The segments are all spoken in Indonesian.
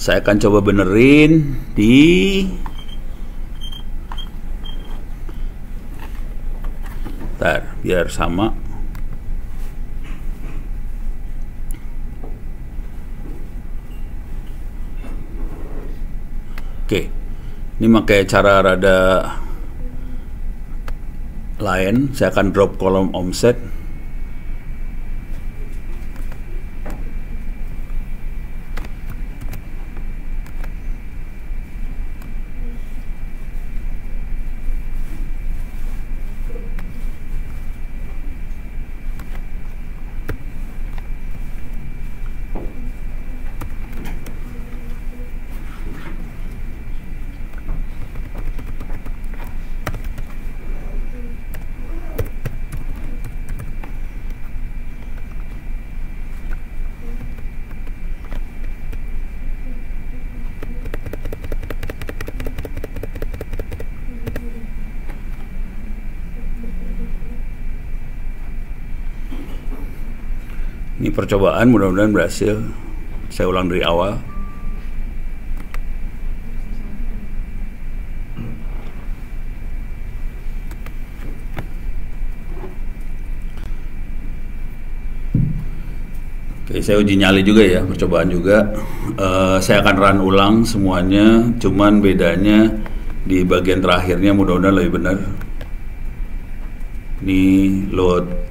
Saya akan coba benerin di biar sama. Oke, ini pakai cara rada lain. Saya akan drop kolom offset. Ini percobaan, mudah-mudahan berhasil. Saya ulang dari awal. Oke, saya uji nyali juga ya, percobaan juga. Saya akan run ulang semuanya, cuman bedanya di bagian terakhirnya mudah-mudahan lebih benar. Ini load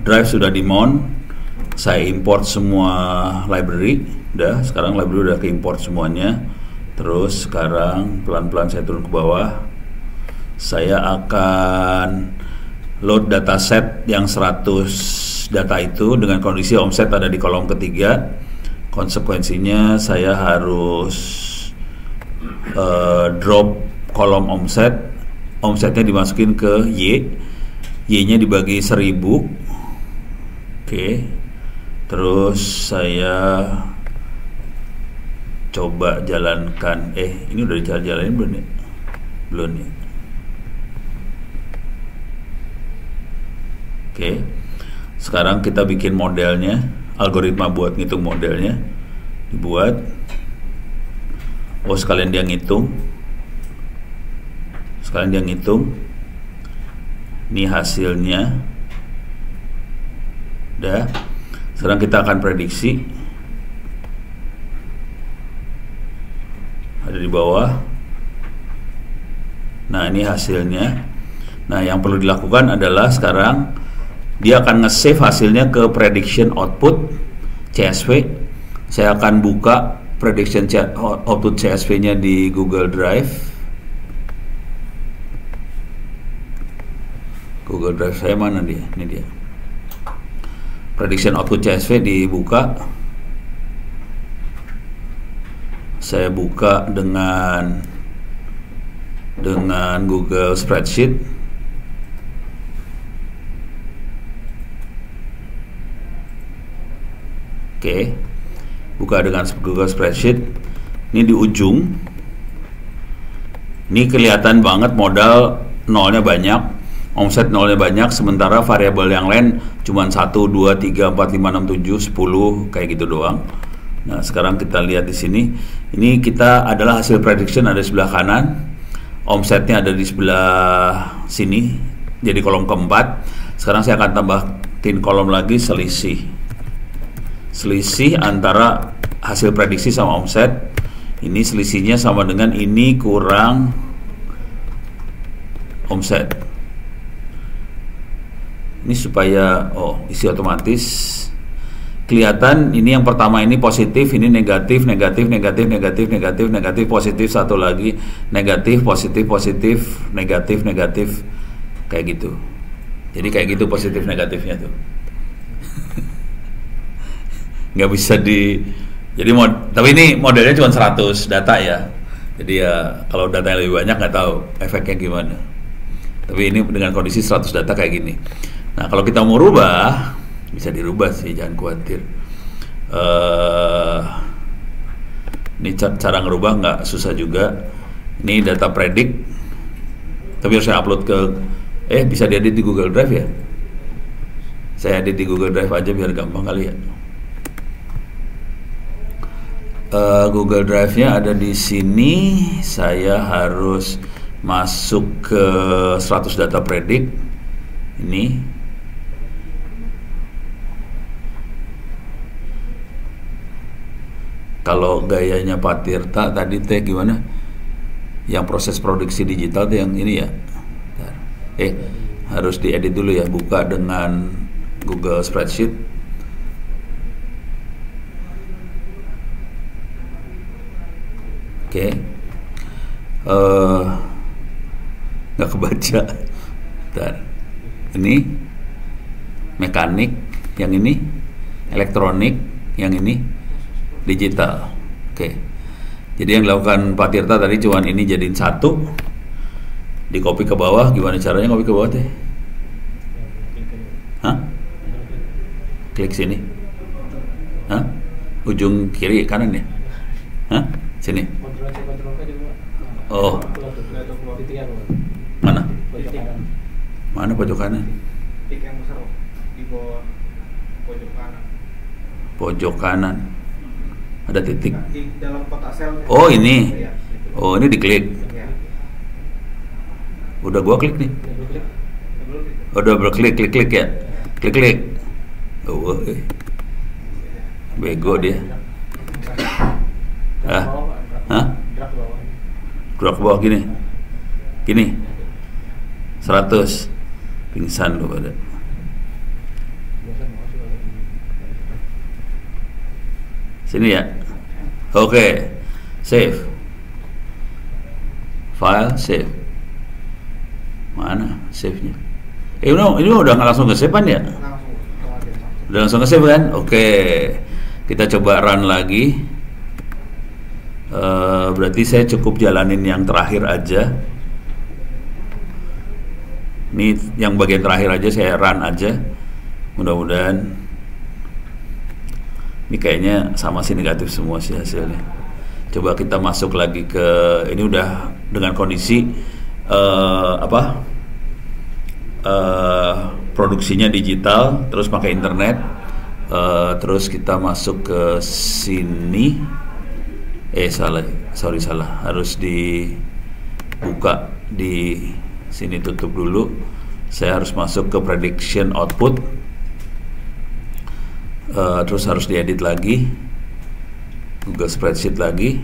drive sudah di mount. Saya import semua library, sekarang library udah ke import semuanya. Terus sekarang pelan-pelan saya turun ke bawah. Saya akan load dataset yang 100 data itu dengan kondisi offset ada di kolom ketiga. Konsekuensinya saya harus drop kolom offsetnya dimasukin ke Y-nya dibagi 1000. Oke, terus saya coba jalankan. Ini udah dijalanin belum nih? Belum nih. Oke, sekarang kita bikin modelnya, algoritma buat ngitung modelnya dibuat. Sekalian dia ngitung. Ini hasilnya. Sekarang kita akan prediksi. Ada di bawah. Nah, ini hasilnya. Nah, yang perlu dilakukan adalah sekarang dia akan nge-save hasilnya ke prediction output CSV. Saya akan buka prediction output CSV-nya di Google Drive. Google Drive saya mana dia? Ini dia. Prediction output CSV dibuka. Saya buka dengan Google Spreadsheet. Oke, buka dengan Google Spreadsheet. Ini di ujung. Ini kelihatan banget modal nolnya banyak, omset nolnya banyak, sementara variabel yang lain cuma 1, 2, 3, 4, 5, 6, 7, 10 kayak gitu doang. Nah, sekarang kita lihat di sini. Ini kita adalah hasil prediction ada di sebelah kanan. Omsetnya ada di sebelah sini. Jadi kolom keempat. Sekarang saya akan tambahin kolom lagi selisih. Selisih antara hasil prediksi sama omset. Ini selisihnya sama dengan ini kurang omset. Ini supaya isi otomatis kelihatan. Ini yang pertama ini positif, ini negatif, positif, satu lagi negatif, positif, negatif, kayak gitu. Jadi kayak gitu positif negatifnya tuh. Nggak bisa jadi tapi ini modelnya cuma 100 data ya. Jadi ya kalau data yang lebih banyak nggak tahu efeknya gimana. Tapi ini dengan kondisi 100 data kayak gini. Nah, kalau kita mau rubah, bisa dirubah sih, jangan khawatir. Ini cara ngerubah nggak susah juga. Ini data predik, tapi harus saya upload ke Bisa diedit di Google Drive ya? Saya edit di Google Drive aja biar gampang kali ya. Google Drive-nya ada di sini. Saya harus masuk ke 100 data predik. Ini. Kalau gayanya Pak Tirta tadi teh gimana? Yang proses produksi digital tuh yang ini ya. Harus diedit dulu ya. Buka dengan Google Spreadsheet. Oke. Nggak kebaca. Bentar. Ini mekanik, yang ini elektronik, yang ini digital. Oke. Jadi yang dilakukan Pak Tirta tadi cuman ini jadiin satu, di copy ke bawah. Gimana caranya copy ke bawah teh? Klik sini. Ujung kiri kanan ya? Sini. Oh. Mana? Mana pojok kanan? Titik yang besar di bawah pojok kanan. Pojok kanan. Ada titik. Di dalam kotak sel. Oh, ini. Oh, ini diklik. Udah gua klik nih. Udah berklik, klik ya. Klik. Oh, bego dia. Gerak bawah gini. 100. Pingsan lu pada. Sini ya. Oke. Save. File, save. Mana save-nya? Ini udah nggak langsung ke save-an ya? Udah langsung ke save kan? Oke. Kita coba run lagi. Berarti saya cukup jalanin yang terakhir aja. Ini yang bagian terakhir aja saya run aja. Mudah-mudahan. Ini kayaknya sama sih negatif semua sih hasilnya. Coba kita masuk lagi ke ini udah dengan kondisi produksinya digital, terus pakai internet. Terus kita masuk ke sini. Salah. Harus dibuka di sini, tutup dulu. Saya harus masuk ke prediction output. Terus harus diedit lagi. Google Spreadsheet lagi.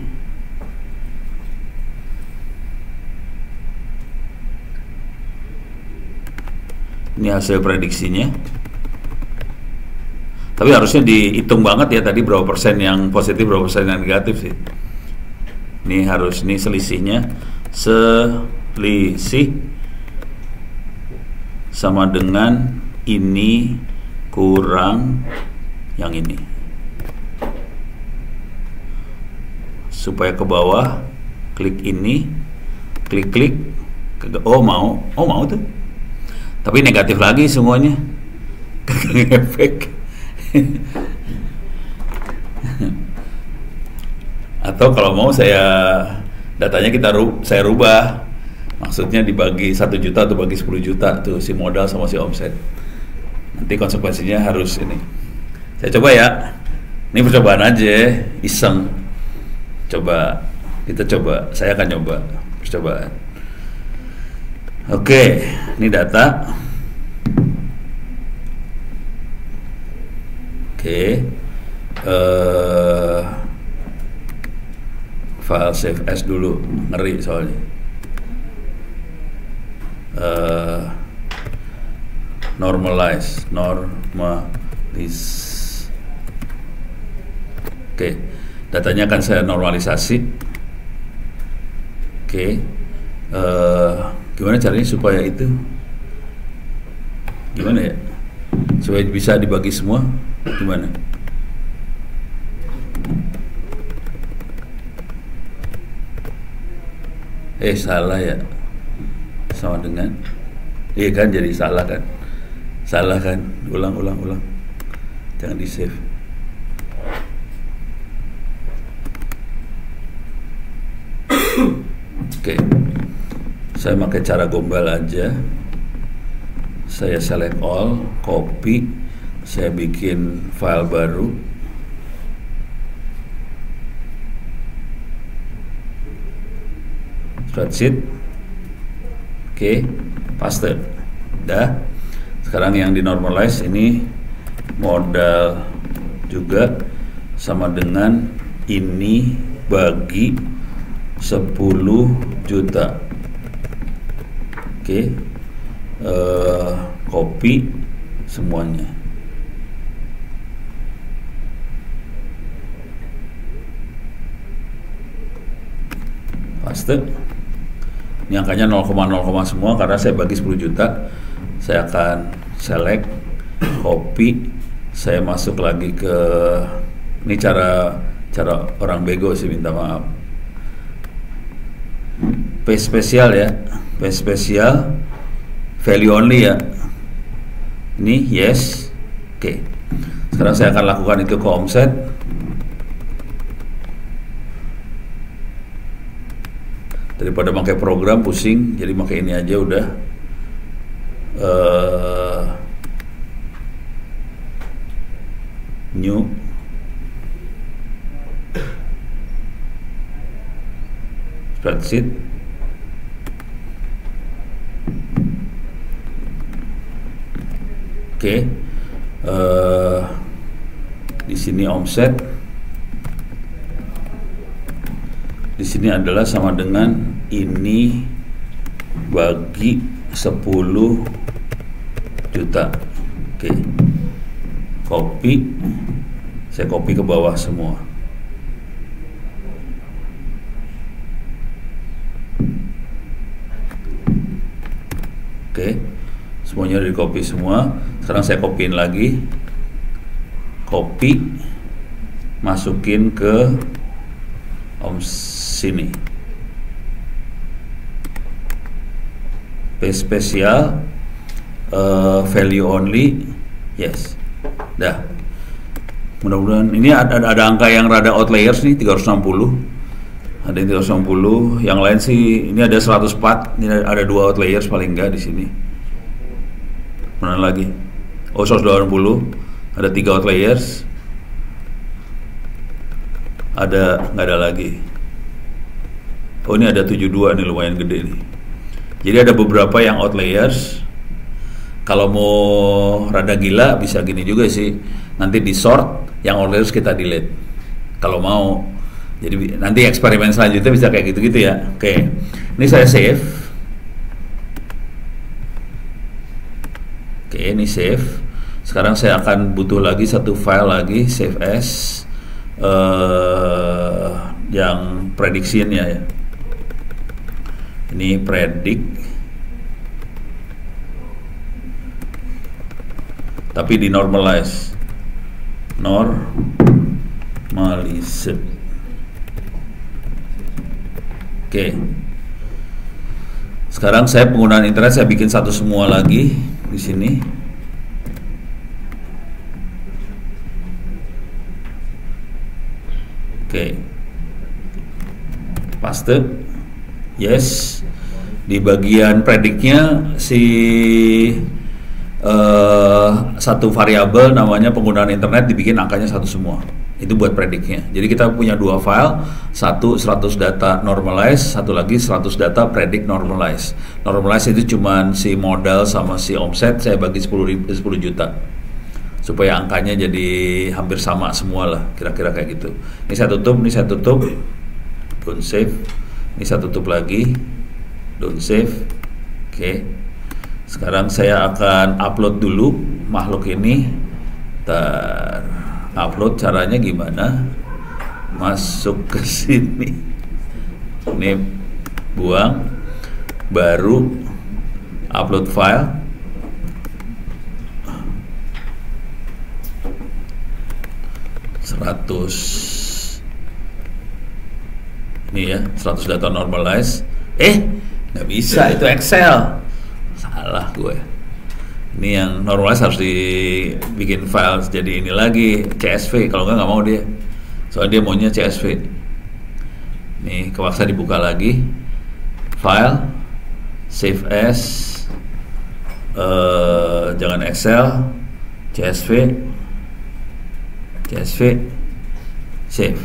Ini hasil prediksinya. Tapi harusnya dihitung banget ya tadi berapa persen yang positif, berapa persen yang negatif sih. Ini harus, ini selisihnya. Selisih sama dengan ini kurang yang ini. Supaya ke bawah, klik ini, klik. Oh mau tuh. Tapi negatif lagi semuanya. Efek. Atau kalau mau datanya saya rubah. Maksudnya dibagi 1 juta atau bagi 10 juta tuh si modal sama si omset. Nanti konsekuensinya harus ini. Saya coba ya. Ini percobaan aja, iseng. Kita coba. Saya akan coba percobaan. Oke, ini data. Oke. File save as dulu, ngeri soalnya. Normalize. Oke, datanya akan saya normalisasi. Oke, gimana caranya supaya itu? Gimana ya? Supaya bisa dibagi semua? Gimana? Salah ya. Sama dengan, iya kan, jadi salah kan. Ulang. Jangan di save. Oke. Saya pakai cara gombal aja. saya select all, copy, saya bikin file baru. Spreadsheet. Oke, paste. Udah. Sekarang yang di normalize ini modal juga sama dengan ini bagi 10 juta. Oke. Copy semuanya. Paste. Ini angkanya 0,0 semua karena saya bagi 10 juta. Saya akan select, copy, saya masuk lagi ke, ini cara orang bego sih, minta maaf. Paste spesial ya, paste spesial, value only ya. Ini yes, oke. Sekarang saya akan lakukan itu ke omset. Daripada pakai program pusing, jadi pakai ini aja udah. New spreadsheet. Oke. Di sini omset. Di sini adalah sama dengan ini bagi 10 juta. Oke. Copy. Saya copy ke bawah semua. Oke. Semuanya udah di copy semua. Sekarang saya copyin lagi. Copy. Masukin ke sini. Paste spesial, value only, yes. Dah. Mudah-mudahan ini ada angka yang rada outliers nih, 360. Ada yang 360, yang lain sih ini ada 104, ini ada 2 outliers paling enggak di sini. Mana lagi? Oh, 180, ada 3 outliers. Nggak ada lagi. Oh, ini ada 72 nih, lumayan gede nih. Jadi ada beberapa yang outliers. Kalau mau rada gila bisa gini juga sih. Nanti di sort, yang outliers kita delete. Kalau mau. Jadi nanti eksperimen selanjutnya bisa kayak gitu-gitu ya. Oke. Ini saya save. Oke, ini save. Sekarang saya akan butuh lagi satu file lagi, save as. Yang prediction-nya ya. Ini predict, tapi di normalize. Oke. Sekarang saya penggunaan internet saya bikin satu semua lagi di sini. Oke. Paste. Yes. Di bagian prediknya satu variabel namanya penggunaan internet dibikin angkanya satu semua. Itu buat prediknya. Jadi kita punya 2 file, satu 100 data normalize, satu lagi 100 data predict normalize. Normalize itu cuman si modal sama si omset saya bagi 10 juta. Supaya angkanya jadi hampir sama semua lah, kira-kira kayak gitu. Ini saya tutup, don't save. Ini saya tutup lagi, don't save. Oke. Sekarang saya akan upload dulu makhluk ini. Upload caranya gimana? Masuk ke sini. Ini buang, baru upload file. Ini ya, 100 data normalize. Nggak bisa, itu Excel. Salah gue. Ini yang normalize harus dibikin file jadi ini lagi, CSV. Kalau nggak mau dia. Soalnya dia maunya CSV. Nih, kepaksa dibuka lagi. File, save as, jangan Excel, CSV, save.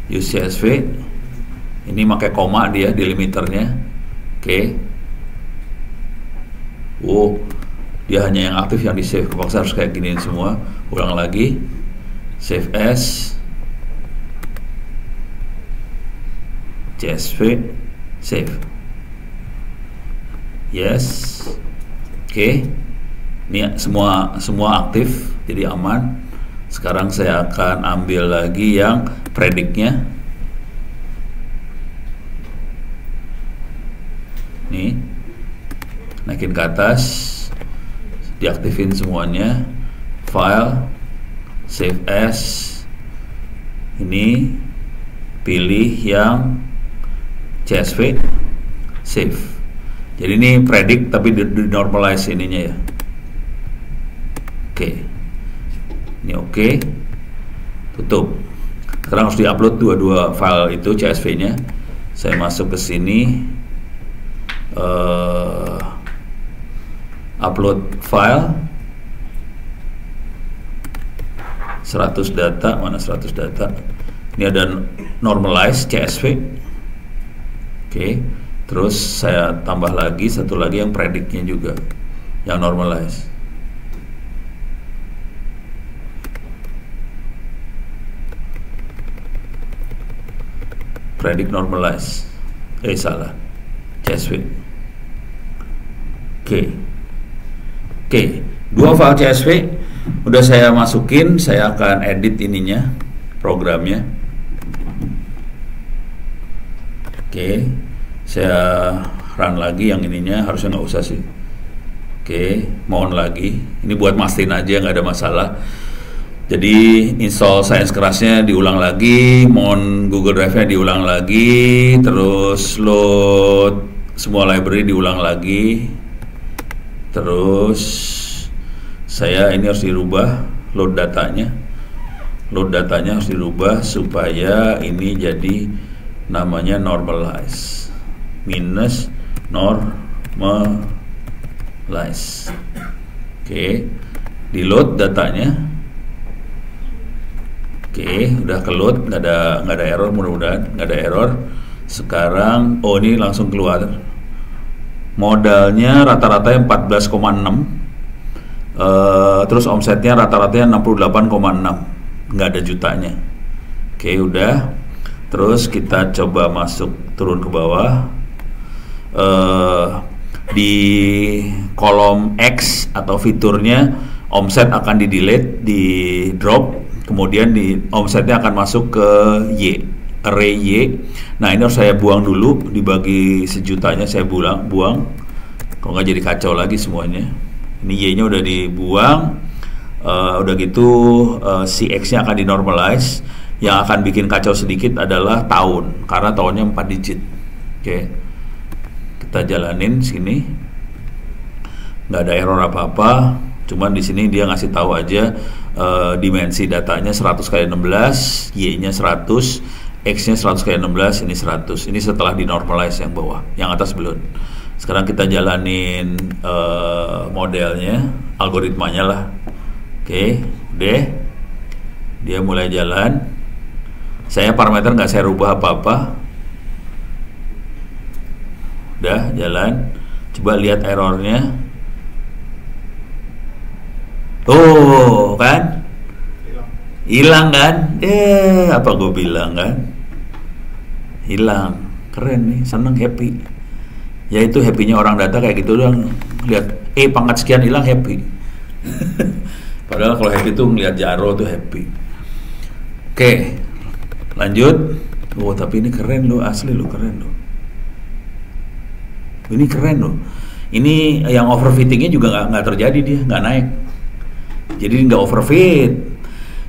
Use CSV. Ini pakai koma dia delimiternya. Oke. Dia hanya yang aktif yang di save. Kepaksa harus kayak giniin semua. Ulang lagi. Save as. CSV, save. Yes. Oke. Ini semua aktif, jadi aman. Sekarang saya akan ambil lagi yang prediknya. Nih, naikin ke atas, diaktifin semuanya. File, save as. Ini pilih yang CSV, save. Jadi ini predict tapi di normalize ininya ya. Oke. Ini oke. Tutup. Sekarang harus diupload dua file itu CSV-nya. Saya masuk ke sini. Upload file 100 data. Mana 100 data? Ini ada normalize CSV. Oke. Terus saya tambah lagi satu lagi yang prediknya juga, yang normalize. Predict normalize. Salah. CSV. Oke. Dua file CSV udah saya masukin. Saya akan edit ininya, programnya. Oke. Saya run lagi yang ininya, harusnya nggak usah sih. Oke, mohon lagi. Ini buat mastiin aja, nggak ada masalah. Jadi install Science Crush-nya diulang lagi, mohon Google Drive-nya diulang lagi, terus load semua library diulang lagi. Terus saya ini harus dirubah load datanya. Load datanya harus dirubah supaya ini jadi namanya normalize. Minus normalize. Oke, di load datanya. Oke, udah ke load, nggak ada error, mudah-mudahan nggak ada error. Sekarang ini langsung keluar. Modalnya rata-ratanya 14,6. Terus omsetnya rata-ratanya 68,6. Nggak ada jutanya. Oke, udah. Terus kita coba masuk turun ke bawah. Di kolom X atau fiturnya omset akan di delete, di drop, kemudian di omsetnya akan masuk ke Y, array Y. Nah ini harus saya buang dulu, dibagi sejutanya saya buang, kalau nggak jadi kacau lagi semuanya. Ini Y nya udah dibuang. Udah gitu si X nya akan dinormalize. Yang akan bikin kacau sedikit adalah tahun, karena tahunnya 4 digit. Oke. Kita jalanin sini, nggak ada error apa-apa, cuman di sini dia ngasih tahu aja dimensi datanya 100 kali 16, Y-nya 100, X-nya 100 kali 16, ini 100. Ini setelah dinormalize yang bawah, yang atas belum. Sekarang kita jalanin modelnya, algoritmanya lah. Oke, udah, dia mulai jalan. Saya parameter nggak saya rubah apa-apa. Udah jalan, coba lihat errornya. Kan hilang kan? Apa gue bilang kan? Hilang. Keren nih, seneng, happy. Ya itu happy-nya orang data kayak gitu doang. Lihat pangkat sekian hilang, happy. Padahal kalau happy tuh ngeliat Jaro tuh happy. Oke, lanjut. Tapi ini keren loh, asli loh, keren loh. Ini keren loh. Ini yang overfittingnya juga nggak terjadi, dia nggak naik. Jadi nggak overfit.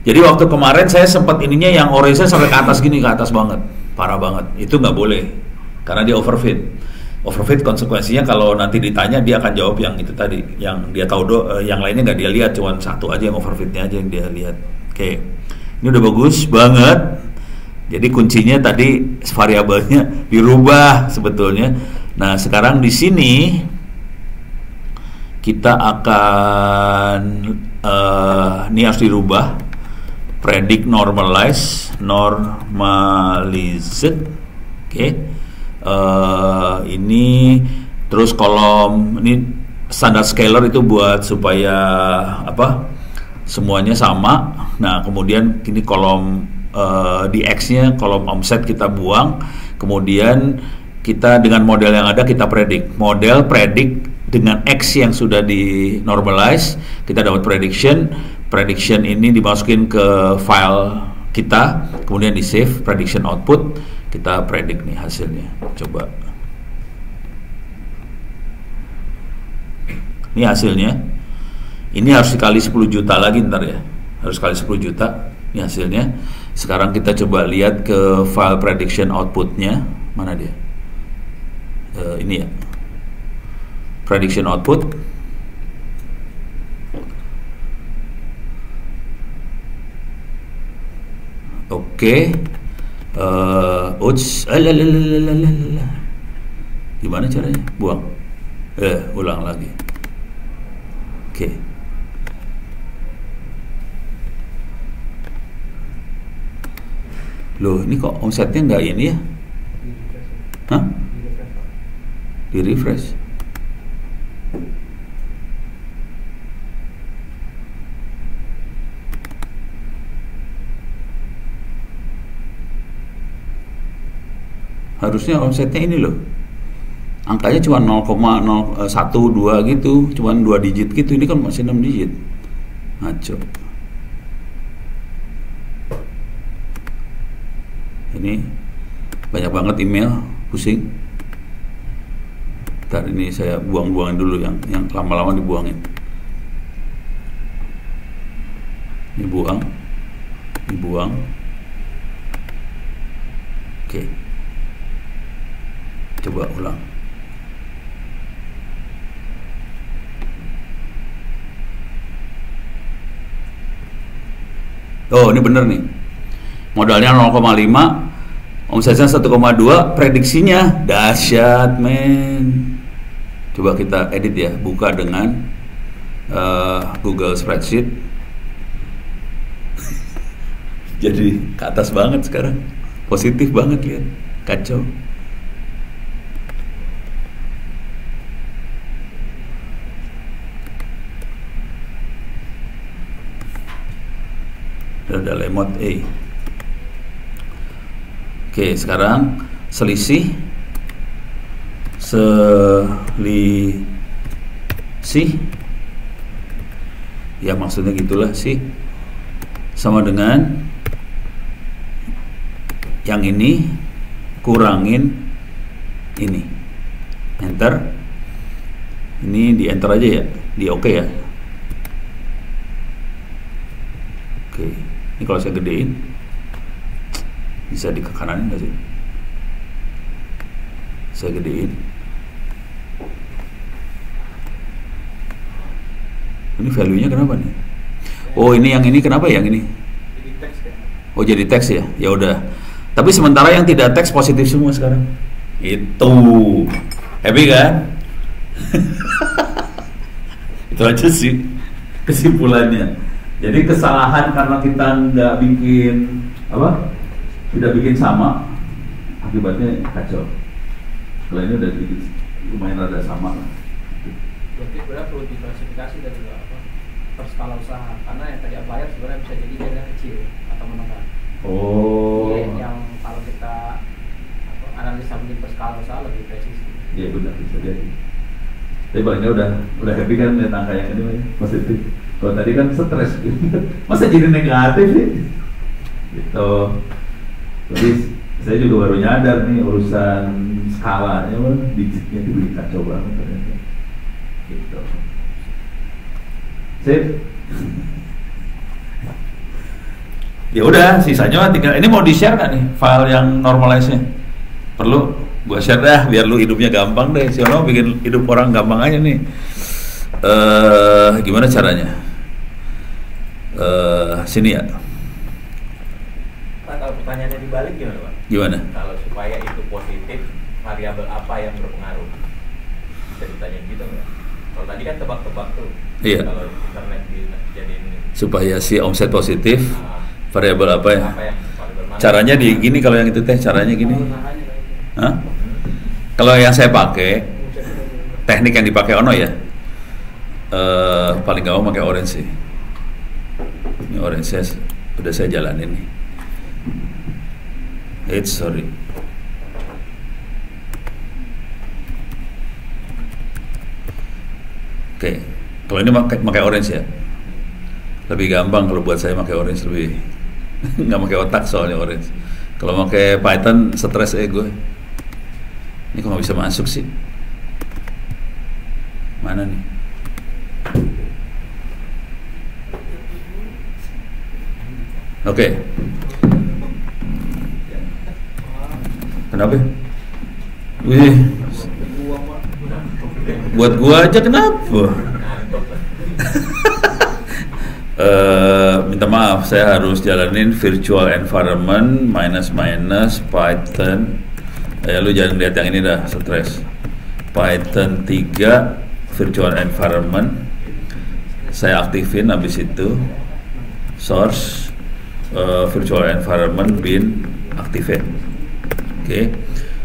Jadi waktu kemarin saya sempat ininya yang orange sampai ke atas gini, ke atas banget, parah banget. Itu nggak boleh, karena dia overfit. Overfit konsekuensinya kalau nanti ditanya dia akan jawab yang itu tadi, yang dia tahu yang lainnya nggak dia lihat, cuma satu aja yang overfitnya aja yang dia lihat. Oke, ini udah bagus banget. Jadi kuncinya tadi variabelnya dirubah sebetulnya. Nah sekarang di sini kita akan ini harus dirubah, predict normalize, normalized. Oke. Ini terus kolom ini standar scalar itu buat supaya semuanya sama. Nah, kemudian ini kolom di X-nya, kolom omset kita buang. Kemudian kita dengan model yang ada kita predict. Model predict dengan X yang sudah di normalize, kita dapat prediction. Prediction ini dimasukin ke file kita, kemudian di save, prediction output, kita predict nih hasilnya. Coba. Ini hasilnya. Ini harus dikali 10 juta lagi ntar ya. Harus kali 10 juta. Ini hasilnya. Sekarang kita coba lihat ke file prediction outputnya. Mana dia? Ini ya. Prediction output. Oke. Gimana caranya? Buang. Ulang lagi. Oke. Loh, ini kok omsetnya nggak ini ya? Hah? Di refresh. Harusnya omsetnya ini loh. Angkanya cuma 0,012 gitu, cuma 2 digit gitu. Ini kan masih 6 digit. Ngaco. Ini banyak banget email, pusing. Ntar ini saya buang-buangin dulu yang lama-lama dibuangin. Ini buang. Oke. Coba ulang. Oh, ini bener nih. Modalnya 0,5, omsetnya 1,2, prediksinya dahsyat, men. Coba kita edit ya, buka dengan Google Spreadsheet. Jadi ke atas banget sekarang. Positif banget, lihat. Kacau. Ada lemot A. Oke, sekarang selisih ya maksudnya gitulah sih, sama dengan yang ini kurangin ini. Enter. Ini di enter aja ya, di oke ya. Oke, ini kalau saya gedein bisa di ke kanan nggak sih? Saya gedein. Ini value-nya kenapa nih? Oh, ini yang ini kenapa ya yang ini? Jadi teks ya? Oh, jadi teks ya? Ya udah. Tapi sementara yang tidak teks positif semua sekarang. Itu. Happy kan? Itu aja sih kesimpulannya. Jadi kesalahan karena kita nggak bikin tidak bikin sama, akibatnya kacau. Kalau ini udah bikin lumayan rada sama lah. Berarti perlu diklasifikasi dan juga per skala usaha, karena yang tadi applier sebenarnya bisa jadi dia kecil atau menengah. Oh. Jadi yang kalau kita analisa mungkin per skala usaha lebih presisi. Iya benar, bisa jadi. Tapi bangnya udah happy kan lihat angka yang ini positif. Kalau tadi kan stres gitu. Masa jadi negatif sih? Gitu. Jadi saya juga baru nyadar nih urusan skalanya, digitnya dibeli kacau banget ternyata. Gitu. Sip. Ya udah, sisanya tinggal. Ini mau di-share nggak nih file yang normalize-nya? Perlu? Gua share dah biar lu hidupnya gampang deh. Siapa mau bikin hidup orang gampang aja nih. Gimana caranya? Sini ya. Pak, kalau pertanyaannya dibalik gimana, Pak? Gimana? Kalau supaya itu positif, variabel apa yang berpengaruh? Bisa ditanya gitu nggak? Kalau tadi kan tebak-tebak tuh. Iya. Kalau internet dijadiin Supaya si omset positif, variabel apa ya? apa yang paling bermanfaat? Caranya di gini, kalau yang itu teh caranya gini. Hah? Kalau yang saya pakai, teknik yang dipakai Ono ya, paling gampang pakai orange sih. Ini orange udah saya jalanin nih. Sorry. Oke, kalau ini pakai orange ya, lebih gampang kalau buat saya pakai orange, lebih nggak pakai otak soalnya orange. Kalau pakai Python stres gue. Ini kok nggak bisa masuk sih? Mana nih? Oke. Kenapa? Wih, buat gua aja kenapa? Minta maaf, saya harus jalanin virtual environment minus Python. Ya lu jangan lihat yang ini dah, stres. Python 3 virtual environment. Saya aktifin, habis itu source virtual environment bin activate. Oke,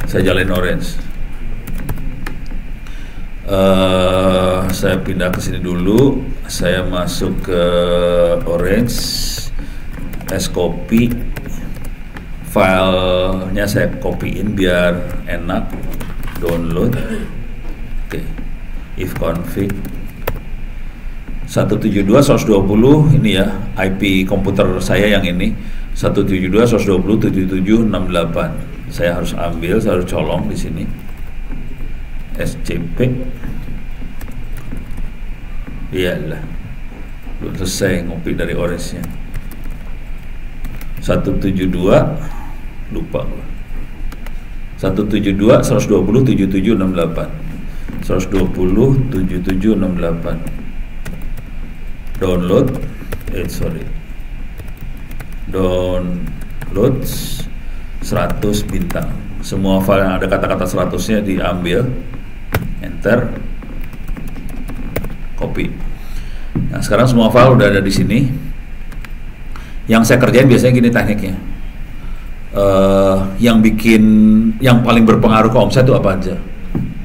saya jalanin orange. Saya pindah ke sini dulu. Saya masuk ke orange, copy filenya, saya copyin biar enak download. Oke, if config 172.120 ini ya IP komputer saya yang ini 172.120.7768. Saya harus ambil, saya harus colong di sini SCP. Iyalah, belum selesai ngopi dari orange-nya. 172 lupa gua. 172.120.7768. 120.7768. Download download 100 bintang. Semua file yang ada kata-kata 100-nya diambil, enter, copy. Nah, sekarang semua file udah ada di sini. Yang saya kerjain biasanya gini tekniknya. Yang paling berpengaruh ke omset itu apa aja.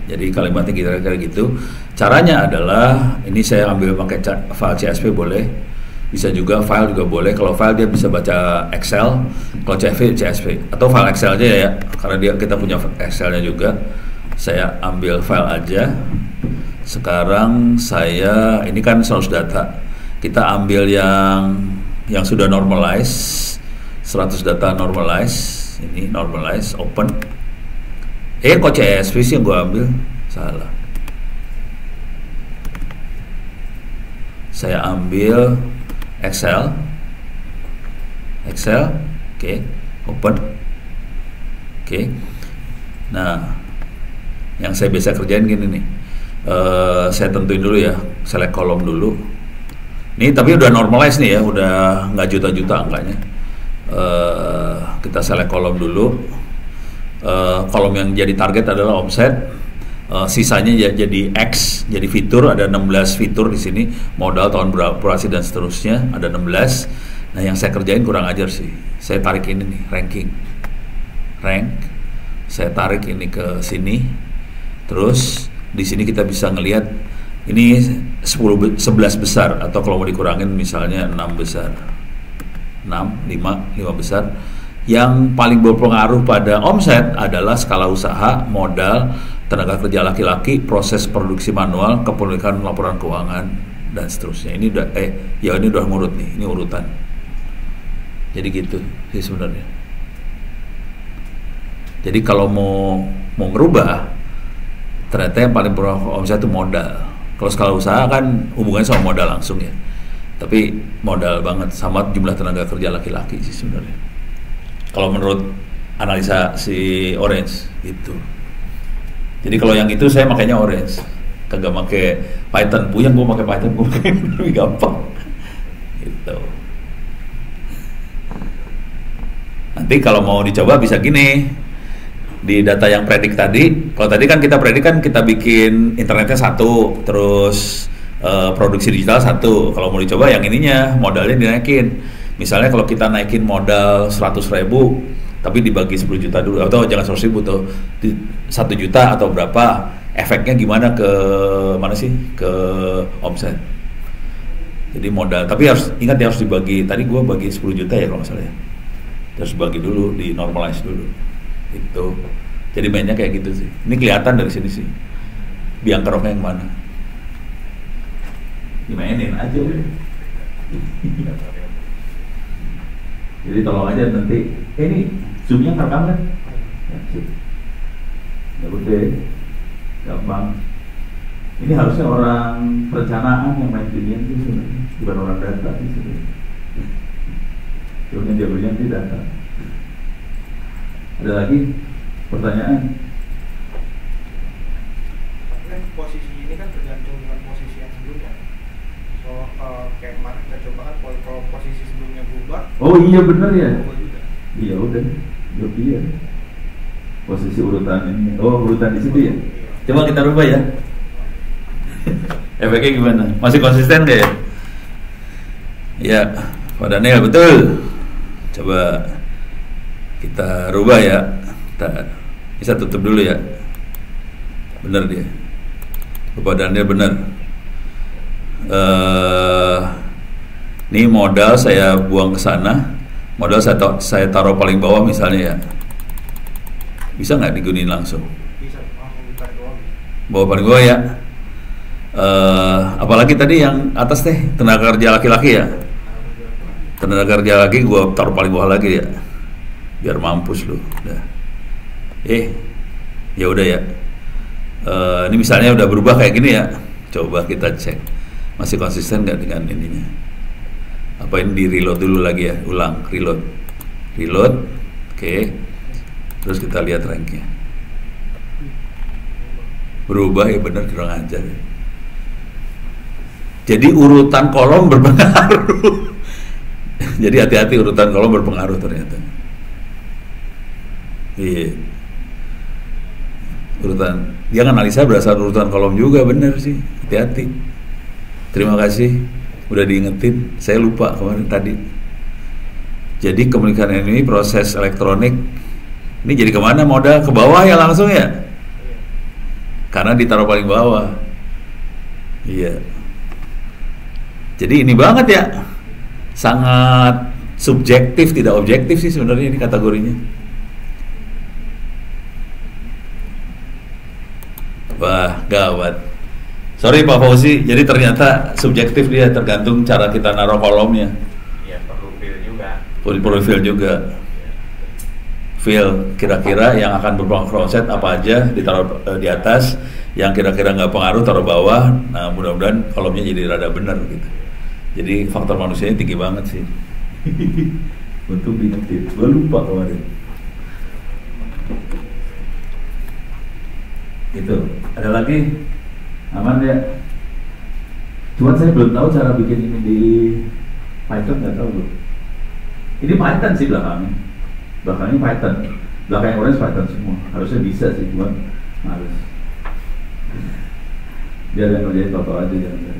Jadi kalimatnya kira-kira gitu. Caranya adalah ini saya ambil pakai file CSV boleh, bisa juga file juga boleh. Kalau file dia bisa baca Excel, kalau CSV atau file Excel aja ya, karena kita punya Excelnya juga. Saya ambil file aja. Sekarang ini kan source data. Kita ambil yang sudah normalize, 100 data normalize. Ini normalize, open. Kok CSV sih yang gue ambil? Salah. Saya ambil Excel, oke, open, oke. Nah, yang saya biasa kerjain gini nih, saya tentuin dulu ya, select kolom dulu. Ini tapi udah normalize nih ya, udah nggak juta-juta angkanya. Kita select kolom dulu. Kolom yang jadi target adalah omset. Sisanya jadi X, jadi fitur, ada 16 fitur di sini, modal, tahun beroperasi dan seterusnya, ada 16. Nah, yang saya kerjain kurang ajar sih. Saya tarik ini nih, rank. Saya tarik ini ke sini. Terus di sini kita bisa ngelihat ini 11 besar, atau kalau mau dikurangin misalnya 6 besar. 5 besar. Yang paling berpengaruh pada omset adalah skala usaha, modal, tenaga kerja laki-laki, proses produksi manual, kepemilikan laporan keuangan, dan seterusnya. Ini udah ini udah ngurut nih, ini urutan. Jadi gitu sih sebenarnya. Jadi kalau mau ngerubah, ternyata yang paling berpengaruh omset itu modal. Kalau skala usaha kan hubungannya sama modal langsung ya. Tapi modal banget sama jumlah tenaga kerja laki-laki sih sebenarnya. Kalau menurut analisa si Orange gitu. Jadi kalau yang itu saya makanya Orange, kagak pakai Python. Puyeng gue pakai Python, gue pakai lebih gampang. Gitu. Nanti kalau mau dicoba bisa gini. di data yang predik tadi. Kalau tadi kan kita predik kan kita bikin internetnya satu, terus produksi digital satu. Kalau mau dicoba yang ininya modalnya dinaikin. Misalnya kalau kita naikin modal 100.000 tapi dibagi 10 juta dulu, atau jangan 100.000 tuh, 1 juta atau berapa, efeknya gimana ke mana sih, ke omset. Jadi modal, tapi harus ingat ya, harus dibagi. Tadi gue bagi 10 juta ya kalau nggak salah ya, harus bagi dulu, di normalize dulu itu. Jadi mainnya kayak gitu sih. Ini kelihatan dari sini sih biang keroknya yang mana, dimainin aja udah. Jadi tolong aja nanti, ini zoomnya ngerekam kan? Ya udah, gampang. Ini harusnya orang perencanaan yang main ginian sih sebenarnya, bukan orang data sih sebenarnya. Yang jagonya di data. Ada lagi pertanyaan? Posisi ini kan tergantung dengan posisi yang sebelumnya. So kayak kemarin kita coba kan kalau posisi sebelumnya berubah. Oh iya benar ya. Juga. Iya udah, iya. Posisi urutan ini. Oh urutan di situ ya. Coba kita rubah ya. Efeknya gimana? Masih konsisten gak ya? Ya, Pak Daniel betul. Coba kita rubah ya. Kita bisa tutup dulu ya. Bener dia. Pak Daniel bener. Ini modal saya buang ke sana. Modal saya taruh paling bawah misalnya ya. Bisa nggak digunain langsung? Bisa langsung ditarik doang. Bawah paling bawah ya. Apalagi tadi yang atas teh tenaga kerja laki-laki ya. Tenaga kerja laki gua taruh paling bawah lagi ya. Biar mampus lu. Udah. Ya udah ya. Ini misalnya udah berubah kayak gini ya. Coba kita cek masih konsisten nggak dengan ininya. Apa ini di reload dulu lagi ya, ulang reload. Oke. Terus kita lihat ranknya. Berubah ya, bener, kurang ajar ya. Jadi urutan kolom berpengaruh. Jadi hati-hati, urutan kolom berpengaruh ternyata. Iya. Urutan, dia analisa berdasarkan urutan kolom juga, bener sih. Hati-hati. Terima kasih udah diingetin. Saya lupa kemarin tadi. Jadi komunikasi ini proses elektronik. Ini jadi kemana modal? Ke bawah ya langsung ya? Karena ditaruh paling bawah. Iya. Jadi ini banget ya, sangat subjektif, tidak objektif sih sebenarnya ini kategorinya. Wah, gawat. Sorry Pak Fauzi, jadi ternyata subjektif dia, tergantung cara kita naruh kolomnya. Iya, perlu feel juga. Perlu feel juga. Feel kira-kira yang akan berpengaruh omset apa aja ditaruh di atas, yang kira-kira nggak pengaruh taruh bawah. Nah mudah-mudahan kolomnya jadi rada benar gitu. Jadi faktor manusianya tinggi banget sih. Untuk diingetin, gue lupa kemarin. Gitu. Ada lagi? Aman ya? Cuman saya belum tahu cara bikin ini di Python, nggak tahu belum. Ini Python sih belakangnya. Belakangnya Python. Belakangnya orange Python semua. Harusnya bisa sih, cuman harus. Biar yang ngerjain toto aja jangan.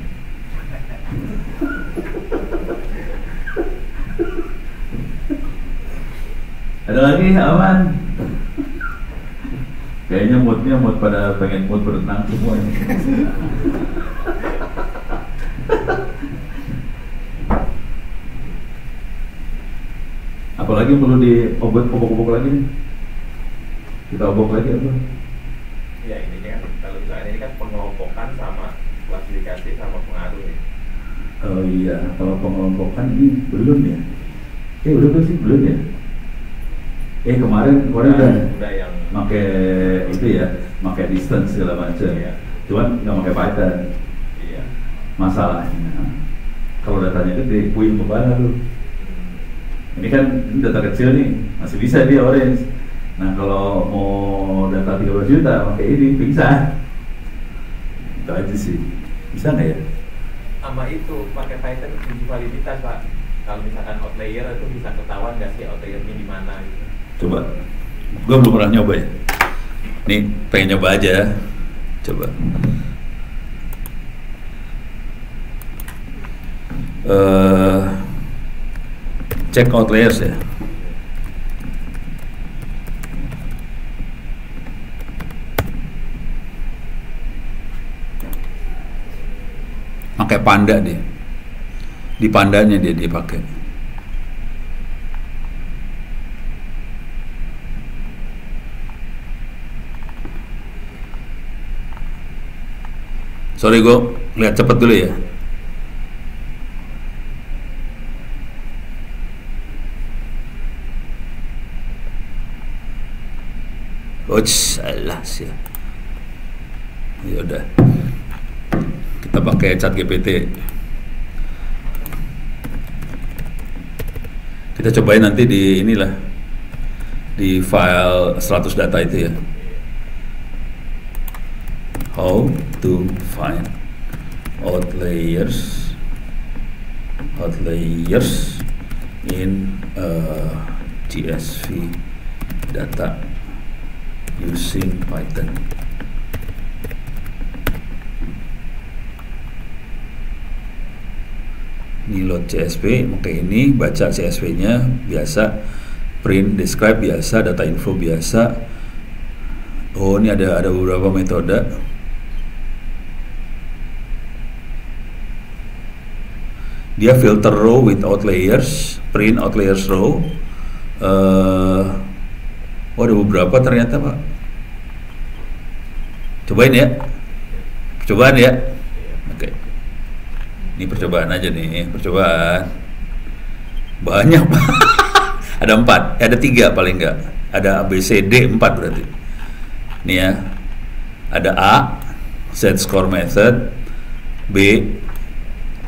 Ada lagi aman? Kayaknya mood pada pengen mood berenang semua ini. Apalagi perlu diobok-obok lagi nih? Kita obok lagi apa? Ya ini kan kalau misalnya ini kan pengelompokan sama klasifikasi sama pengaruh ya. Oh iya, kalau pengelompokan ini belum ya? Udah tuh sih belum ya? Kemarin udah yang pakai itu ya, pakai distance segala macam. Iya. Cuman nggak pakai Python. Iya. Masalahnya kalau datanya gede, puing kepala lu. Ini kan data kecil nih, masih bisa dia orange. Nah kalau mau data 13 juta pakai ini pingsan. Itu aja sih. Bisa nggak ya? Sama itu pakai Python uji validitas Pak. Kalau misalkan outlier itu bisa ketahuan nggak sih outliernya di mana gitu. Coba, gue belum pernah nyoba ya. Ini pengen nyoba aja, coba. Check out layers ya. Pakai panda dia, di pandanya dia pakai. Sorry gue lihat cepet dulu ya. Salah sih. Ya udah. Kita pakai ChatGPT. Kita cobain nanti di inilah, di file 100 data itu ya. How to find outliers in CSV data using Python. Ini load CSV, pakai ini, baca CSV-nya biasa, print, describe biasa, data info biasa. Oh, ini ada beberapa metode. Dia filter row with outliers, print outliers row. Oh, ada beberapa ternyata, Pak. Cobain ya. Percobaan ya. Oke. Ini percobaan aja nih, percobaan. Banyak, Pak. Ada 4, ada 3 paling enggak. Ada ABCD 4 berarti. Nih ya. Ada A, set score method, B,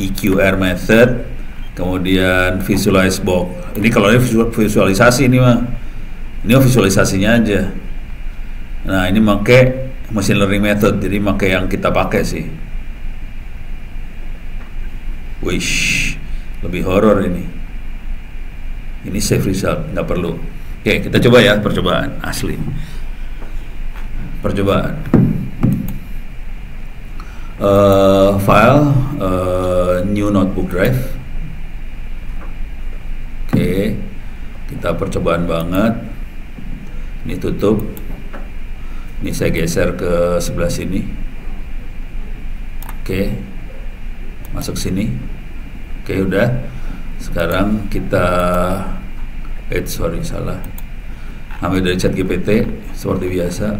EQR method, kemudian visualize box. Ini kalau ini visualisasi ini mah. Ini visualisasinya aja. Nah, ini pakai machine learning method, jadi pakai yang kita pakai sih. Wish, lebih horor ini. Ini save result, nggak perlu. Oke, kita coba ya, percobaan asli. Percobaan. File, new notebook drive. Oke, kita percobaan banget. Ini tutup. Ini saya geser ke sebelah sini. Oke, masuk sini. Oke, udah. Sekarang kita salah. Ambil dari ChatGPT seperti biasa.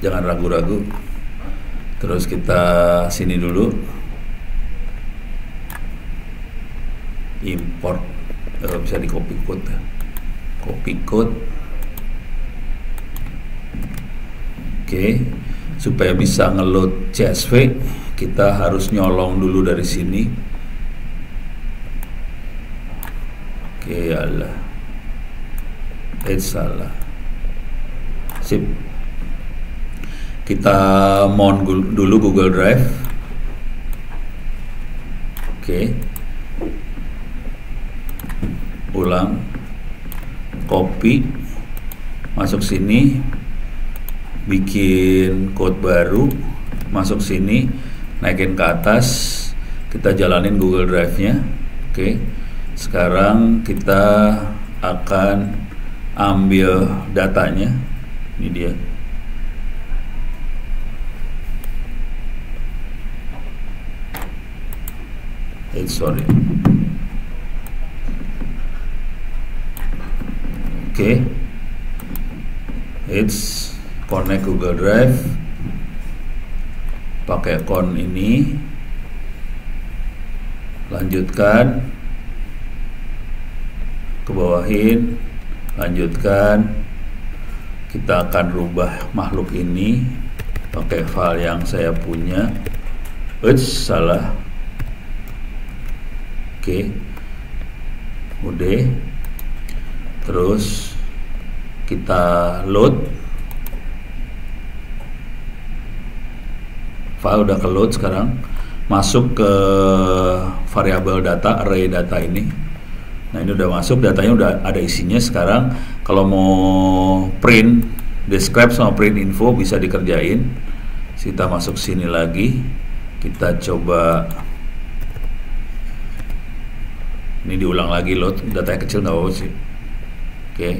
Jangan ragu-ragu. Terus kita sini dulu. Import. Bisa di copy code. Copy code. Oke, supaya bisa ngeload CSV, kita harus nyolong dulu dari sini. Oke, alah. Salah. Sip. Kita mount dulu Google Drive. Oke. Ulang. Copy. Masuk sini. Bikin code baru, masuk sini, naikin ke atas, kita jalanin Google Drive-nya. Oke. Sekarang kita akan ambil datanya. Ini dia. Sorry. Oke. Connect Google Drive, pakai account ini, lanjutkan, ke bawahin, lanjutkan. Kita akan rubah makhluk ini pakai file yang saya punya. Salah. Oke, udah. Terus kita load. File udah ke load sekarang, masuk ke variabel data, array data ini. Nah, ini udah masuk, datanya udah ada isinya. Sekarang kalau mau print describe sama print info bisa dikerjain. Kita masuk sini lagi, kita coba ini diulang lagi load, datanya kecil nggak apa-apa sih. Oke.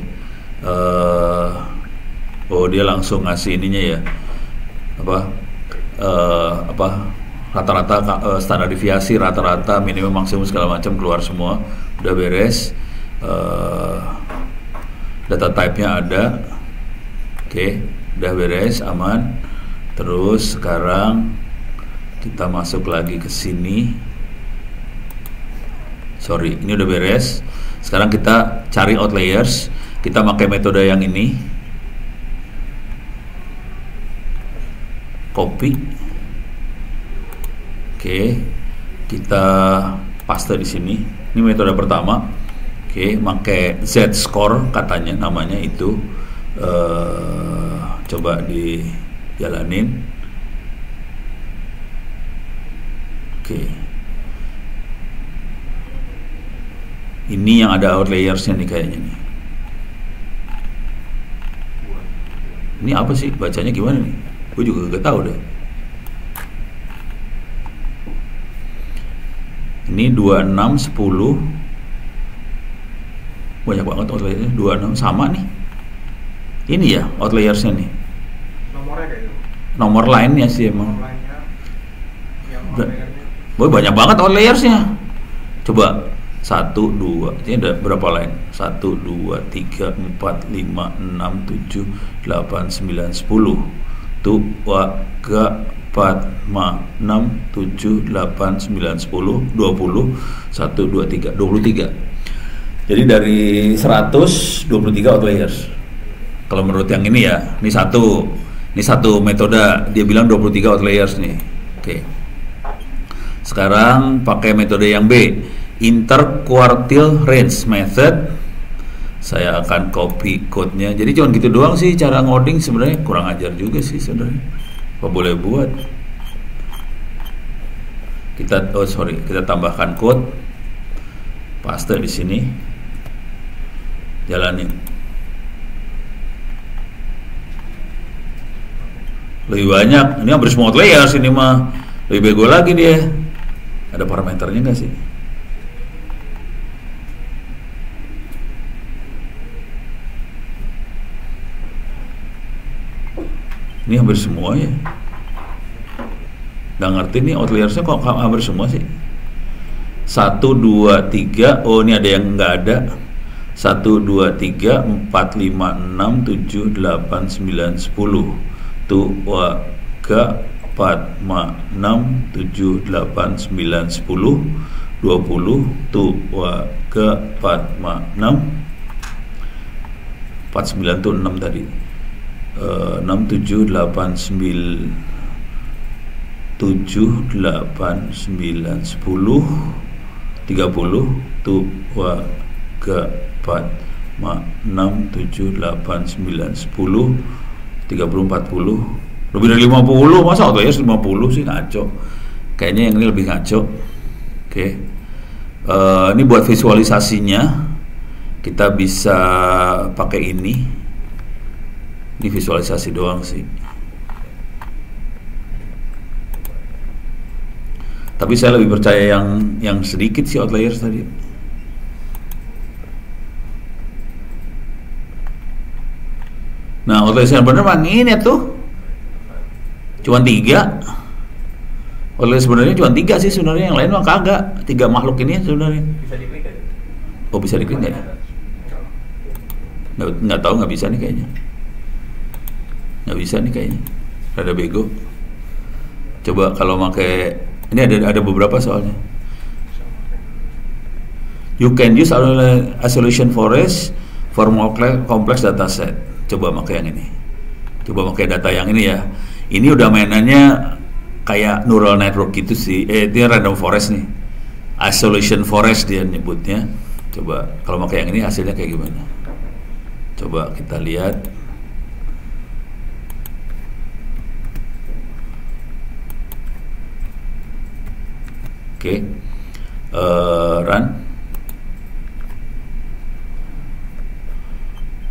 Oh dia langsung ngasih ininya ya, rata-rata standar deviasi, rata-rata, minimum, maksimum segala macam keluar semua, udah beres. Data type-nya ada, oke, udah beres, aman. Terus sekarang kita masuk lagi ke sini. Sorry, ini udah beres. Sekarang kita cari outliers. Kita pakai metode yang ini. Copy. Oke, kita paste di sini. Ini metode pertama. Oke, pakai Z-score katanya namanya itu. Coba dijalanin. Oke. Ini yang ada outliers-nya nih kayaknya nih. Ini apa sih? Bacanya gimana nih? Gue juga gak tahu deh. Ini 26, 10. Banyak banget outliers-nya. 26 sama nih. Ini ya outliers-nya nih. Nomornya kayak gitu. Nomor lainnya sih emang. Nomor lainnya yang outlier-nya. Boy, banyak banget outliers-nya. Coba 1, 2, ini ada berapa line? 1, 2, 3, 4, 5, 6, 7, 8, 9, 10. Tuh, 4, 5, 6, 7, 8, 9, 10, 20, 1, 2, 3, 23. Jadi dari 100, 23 outliers. Kalau menurut yang ini ya, ini satu metode, dia bilang 23 outliers nih. Oke. Sekarang pakai metode yang B, interquartile range method. Saya akan copy code-nya. Jadi cuma gitu doang sih cara ngoding, sebenarnya kurang ajar juga sih sebenarnya. Apa boleh buat? Kita tambahkan code. Paste di sini. Jalanin. Lebih banyak. Ini hampir semua outliers ini mah. Lebih bego lagi dia. Ada parameternya nggak sih? Ini hampir semua ya. Nggak ngerti nih outliersnya kok hampir semua sih. 1, 2, 3. Oh ini ada yang nggak ada. 1, 2, 3, 4, 5, 6, 7, 8, 9, 10. Tuh, 3, 4, 5, 6, 7, 8, 9, 10, 20. Tuh, 3, 4, 5, 6. 49 tuh 6 tadi. 6, 7, 8, 9, 7, 8, 9, 10, 30. Tuh, 3, 4, 5, 6, 7, 8, 9, 10, 30, 40. Lebih dari 50, masa outliers 50 sih, ngaco. Kayaknya yang ini lebih ngaco. Oke. Ini buat visualisasinya kita bisa pakai ini. Ini visualisasi doang sih. Tapi saya lebih percaya yang sedikit sih outliers tadi. Nah, outliers yang benar mang ini tuh cuma 3. Outliers sebenarnya cuma 3 sih sebenarnya, yang lain mah kagak. 3 makhluk ini sebenarnya. Bisa diklik aja. Oh bisa diklik nggak ya? Nggak tahu, nggak bisa nih kayaknya. Nggak bisa nih kayaknya. Rada bego. Coba kalau pakai ini ada beberapa soalnya. You can use isolation forest for more complex data set. Coba pakai yang ini. Coba pakai data yang ini ya. Ini udah mainannya kayak neural network gitu sih. Dia random forest nih. Isolation forest dia nyebutnya. Coba kalau pakai yang ini hasilnya kayak gimana? Coba kita lihat. Oke. Run.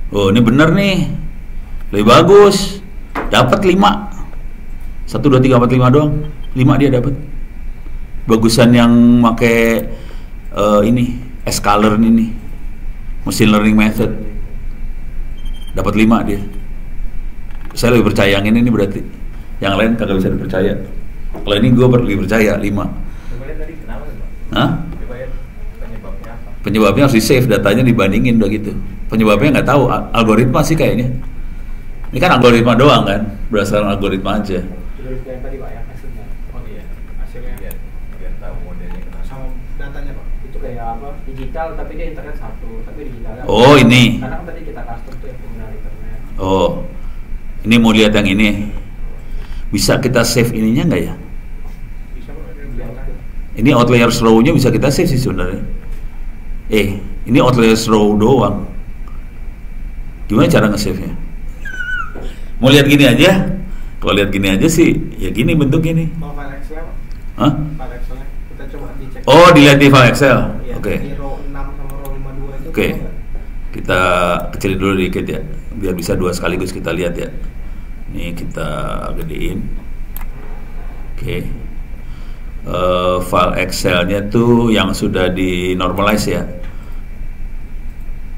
Oh ini bener nih. lebih bagus, dapat 5. 1 2 3 4 5 doang. 5 dia dapat. Bagusan yang pakai ini S-color ini. Machine learning method. Dapat 5 dia. Saya lebih percaya yang ini berarti. Yang lain kagak bisa dipercaya. Kalau ini gue lebih percaya 5. Coba lihat tadi kenapa sih, Pak? Hah? Coba lihat penyebabnya apa? Penyebabnya harus di save datanya, dibandingin udah gitu. Penyebabnya nggak tahu, algoritma sih kayaknya. Ini kan algoritma doang kan, berdasarkan algoritma aja. Algoritma yang tadi Pak ya, hasilnya. Oh iya, Hasilnya biar tahu modelnya kenapa. sama datanya Pak. Itu kayak apa? Digital tapi dia internet satu, tapi digitalnya. Oh, ini. Karena kan tadi kita custom tuh yang pengguna internet. Oh, ini mau lihat yang ini. Bisa kita save ininya nggak ya? Bisa Pak, ada Iya, datanya. Ini outlier row-nya bisa kita save sih sebenarnya. Ini outlier row doang. Gimana cara nge-save-nya? Mau lihat gini aja? Kalau lihat gini aja sih, ya gini bentuknya nih. Mau file Excel Pak? Hah? File Excelnya kita coba dicek. Oh, dilihat di file Excel. Iya, Oke. di row 6 sama row 52 itu. Oke. tahu nggak? Kita kecilin dulu dikit ya, biar bisa 2 sekaligus kita lihat ya. Ini kita gedein. Oke. File Excel-nya tuh yang sudah di normalize ya.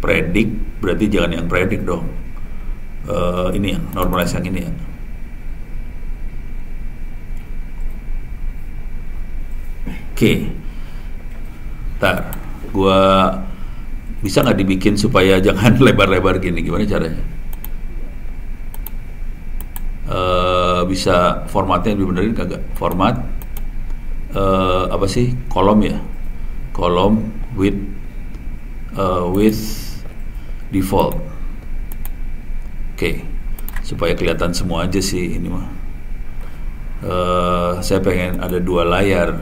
Predict, berarti jangan yang predict dong. Ini yang normalize yang ini ya. Oke. Ntar gua bisa nggak dibikin supaya jangan lebar-lebar gini, gimana caranya? Bisa formatnya lebih benerin kagak? Format apa sih? Kolom ya? Kolom with default. Oke. Supaya kelihatan semua aja sih ini mah. Saya pengen ada 2 layar.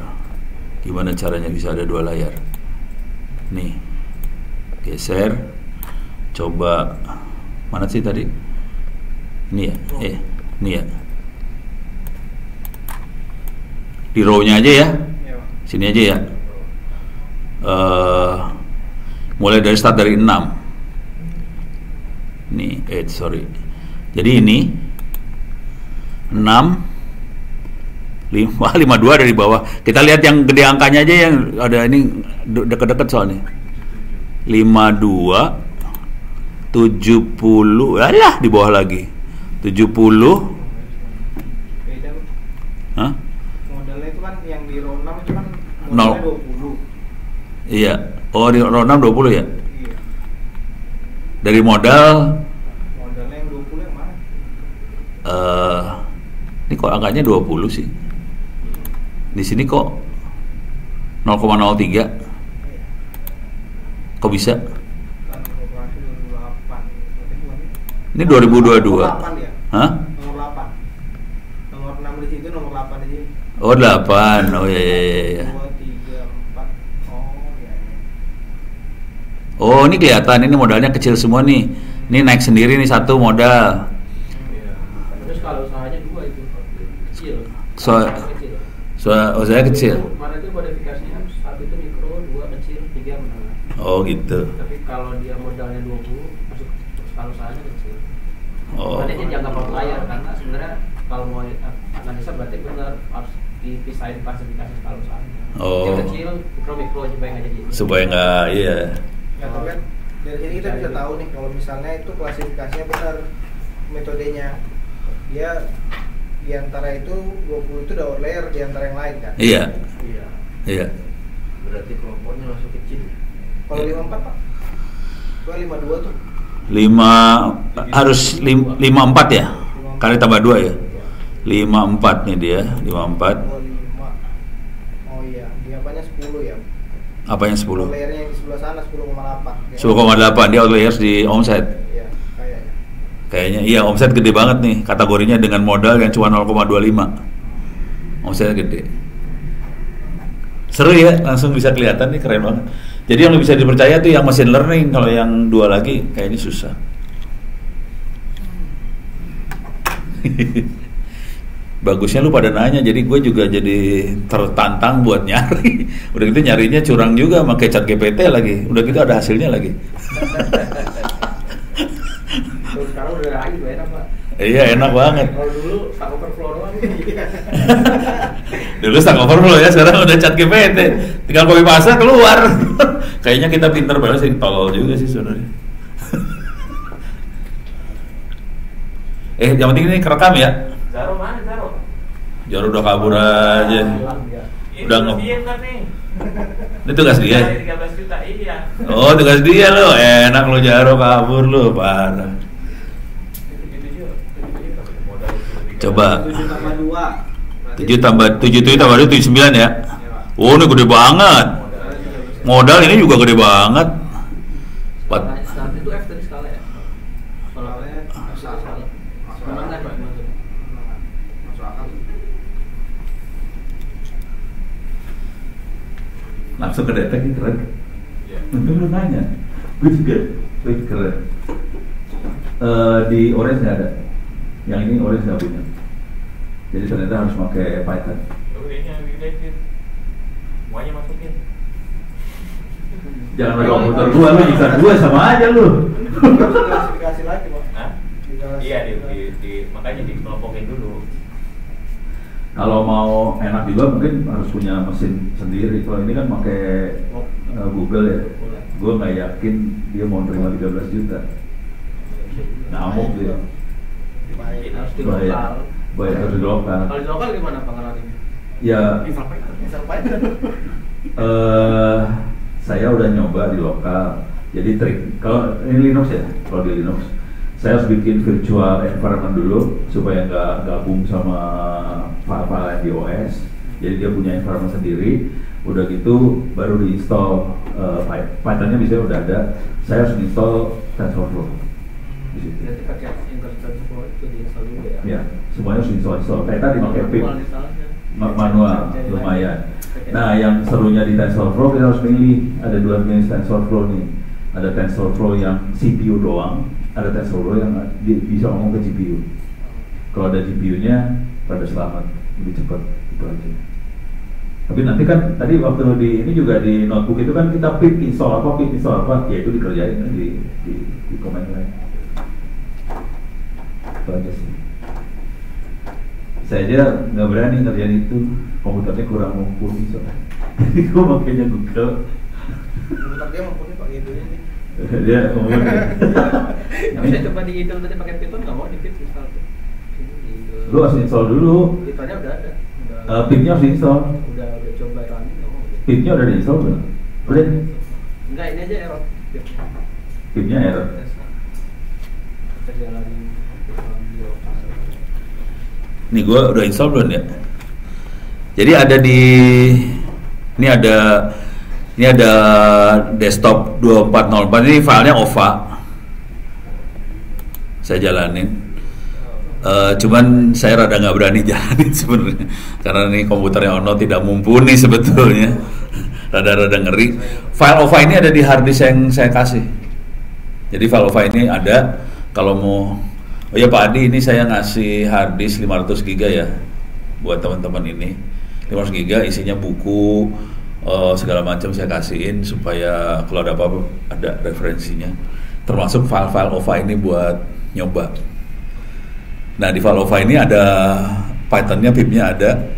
Gimana caranya bisa ada 2 layar? Nih, geser. Coba mana sih tadi? Ini ya, ini ya. Di row-nya aja ya. Iya Pak. Sini aja ya. Mulai dari start dari 6. Nih, sorry. Jadi ini 6 52 dari bawah. Kita lihat yang gede angkanya aja, yang ada ini deket-deket soalnya. 52 70, alah di bawah lagi. 70. Beda Pak. Hah? Modelnya itu kan yang di row 6 itu kan Nol. modelnya 20. Iya. Oh, di row 6 20 ya? Iya. Dari modal Modelnya yang 20 yang mana? ini kok angkanya 20 sih. Di sini kok 0,03. Iya. Kok bisa? Kan operasi 2008. Berarti bukan Ini 2022. Nomor 8 ya? Hah? Nomor 8. Nomor 6 di situ, nomor 8 di sini. Oh, 8. Oh iya iya iya. 2, 3, 4. Oh iya. Oh, ini kelihatan ini modalnya kecil semua nih. Ini naik sendiri nih satu modal. Iya. Terus kalau usahanya 2 itu kecil. So, saya kecil. Kemarin itu modifikasinya 1 itu mikro, 2 kecil, 3 menengah. Oh, gitu. Tapi kalau dia modalnya 20 masuk skala usahanya kecil. Oh. Makanya dia dianggap outlier karena sebenarnya kalau mau analisa berarti benar harus dipisahin klasifikasi skala usahanya. Oh. Yang kecil mikro supaya nggak jadi. Supaya nggak, iya. Ya, tapi kan dari sini kita bisa tahu nih kalau misalnya itu klasifikasinya benar metodenya. Dia di antara itu 20 itu udah outlier di antara yang lain kan. Iya. Iya. Iya. Berarti kelompoknya masuk kecil. Kalau 54 Pak. Gua 52 tuh. 5 harus 54 ya? Kali tambah 2 ya? 54 nih dia, 54. 25. Oh iya, dia apanya 10 ya. Apa yang 10? Outlier-nya yang di sebelah sana 10,8. 10,8 dia outliers di omset. Iya, kayaknya. Kayaknya iya, omset gede banget nih kategorinya dengan modal yang cuma 0,25. Omsetnya gede. Seru ya, langsung bisa kelihatan nih, keren banget. Jadi yang bisa dipercaya tuh yang machine learning, kalau yang 2 lagi kayaknya susah. Bagusnya lu pada nanya, jadi gue juga jadi tertantang buat nyari. Udah gitu nyarinya curang juga, pakai ChatGPT lagi. Udah gitu ada hasilnya lagi. Terus sekarang sekarang udah AI udah enak Pak. Iya enak banget. Kalau dulu Stack Overflow doang. Dulu Stack Overflow ya, sekarang udah chat GPT. Tinggal copy paste keluar. Kayaknya kita pinter banget sih, tolol juga sih sebenarnya. Yang penting ini kerekam ya. Zaro mana Zaro? Jaro udah kabur aja. Ini Udah dia kan nih. Ini tugas dia. Dari 13 juta iya. Oh, tugas dia lo. Enak lo Jaro kabur lo, parah. Coba 7 tambah 2. 7 tambah 79 ya. Oh, ini gede banget. Modal ini juga gede banget. Saat itu F dari skala ya. Kalau skala. Memang kan Pak. Masuk akal. Langsung ke detek ini keren. Iya. Untung lu nanya. Gue juga, keren. Di Orange nggak ada. Yang ini Orange nggak punya. Jadi ternyata harus pakai Python. Lu ini yang bikin semuanya masukin. Jangan pakai komputer gua, lu nyiksa gua sama aja lu. Klasifikasi lagi, Pak. Hah? Iya makanya dikelompokin dulu. Kalau mau enak juga mungkin harus punya mesin sendiri. Kalau ini kan pakai Google ya. Gua nggak yakin dia mau terima 13 juta. Ngamuk dia. Harus di Bayar. lokal. Bayar harus di lokal. Kalau di lokal gimana pengalamannya? Ya, Misal Python. saya udah nyoba di lokal. Jadi trik, kalau ini Linux ya, kalau di Linux saya harus bikin virtual environment dulu supaya nggak gabung sama file-file di OS. Jadi dia punya environment sendiri. Udah gitu baru diinstal Python-nya biasanya udah ada. Saya harus install TensorFlow di situ. Jadi pakai TensorFlow itu diinstal dulu ya. Ya, semuanya harus install. Kayak tadi pakai pip. Manual instalnya. Manual lumayan. Nah, yang serunya di TensorFlow kita harus pilih, ada dua jenis TensorFlow nih. Ada TensorFlow yang CPU doang, ada TensorFlow yang bisa ngomong ke GPU. Kalau ada GPU-nya, pada selamat, lebih cepat itu aja. Tapi nanti kan tadi waktu di ini juga di notebook itu kan kita pip install apa, ya itu dikerjain kan di komen lain. Itu aja sih. Saya aja nggak berani ngerjain itu, komputernya kurang mumpuni soalnya. Jadi gue makanya Google. Komputer dia mumpuni Pak gitu ini. Dia ngomong. Yang bisa coba di Idle tadi pakai Python nggak mau di pip install tuh. Ini di Idle. Lu harus install dulu. Pythonnya udah ada. Pipnya harus install. Udah coba running nggak mau. Pipnya udah diinstal belum? Udah. Enggak, ini aja error. Pipnya error. Kita jalanin di lokal. Nih gue udah install belum ya? Jadi ada di ini ada desktop 2404 ini filenya OVA. Saya jalanin. Cuman saya rada nggak berani jalanin sebenarnya karena ini komputernya Ono tidak mumpuni sebetulnya. Rada-rada ngeri. File OVA ini ada di hard disk yang saya kasih. Jadi file OVA ini ada kalau mau. Oh ya Pak Adi, ini saya ngasih hard disk 500 GB ya buat teman-teman ini. 500 GB isinya buku segala macam saya kasihin supaya kalau ada apa-apa ada referensinya. Termasuk file-file OVA ini buat nyoba. Nah di file OVA ini ada Python-nya, pip-nya ada.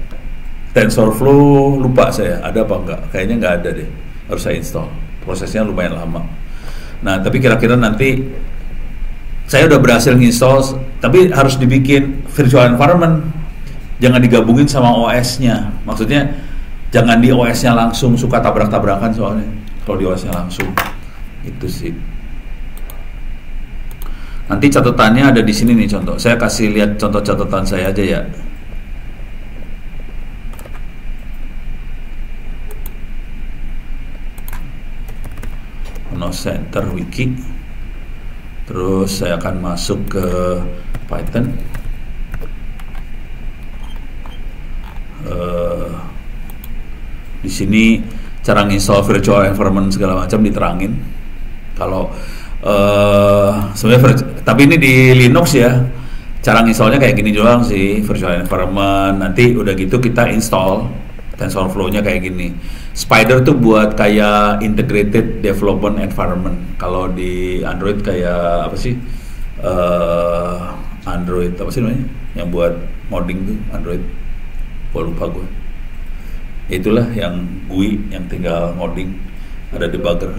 TensorFlow lupa saya ada apa enggak? Kayaknya nggak ada deh. Harus saya install. Prosesnya lumayan lama. Nah tapi kira-kira nanti saya udah berhasil nginstall, tapi harus dibikin virtual environment, jangan digabungin sama OS-nya. Maksudnya jangan di OS-nya langsung, suka tabrak-tabrakan soalnya. Kalau di OS-nya langsung, itu sih. Nanti catatannya ada di sini nih contoh. Saya kasih lihat contoh catatan saya aja ya. No Center Wiki. Terus saya akan masuk ke Python. Di sini cara nginstall virtual environment segala macam diterangin. Kalau sebenarnya tapi ini di Linux ya. Cara nginstallnya kayak gini doang sih, virtual environment. Nanti udah gitu kita install TensorFlow-nya kayak gini. Spider tuh buat kayak integrated development environment. Kalau di Android kayak apa sih? Android apa sih namanya yang buat modding tuh Android, gua lupa gue. Itulah yang GUI yang tinggal modding, ada debugger.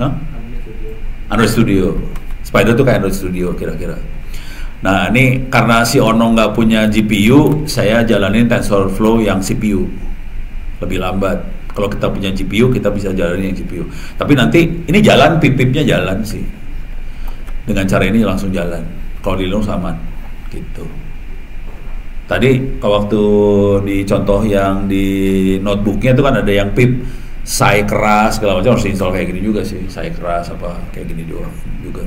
Android Studio. Spider tuh kayak Android Studio kira-kira. Nah ini karena si Ono nggak punya GPU, saya jalanin TensorFlow yang CPU lebih lambat. Kalau kita punya GPU, kita bisa jalanin yang GPU. Tapi nanti ini jalan, pip-pipnya jalan sih. Dengan cara ini langsung jalan. Kalau di Linux aman, gitu. Tadi waktu di contoh yang di notebooknya itu kan ada yang pip, SAI keras segala macam, harus install kayak gini juga sih. SAI keras apa kayak gini doang juga.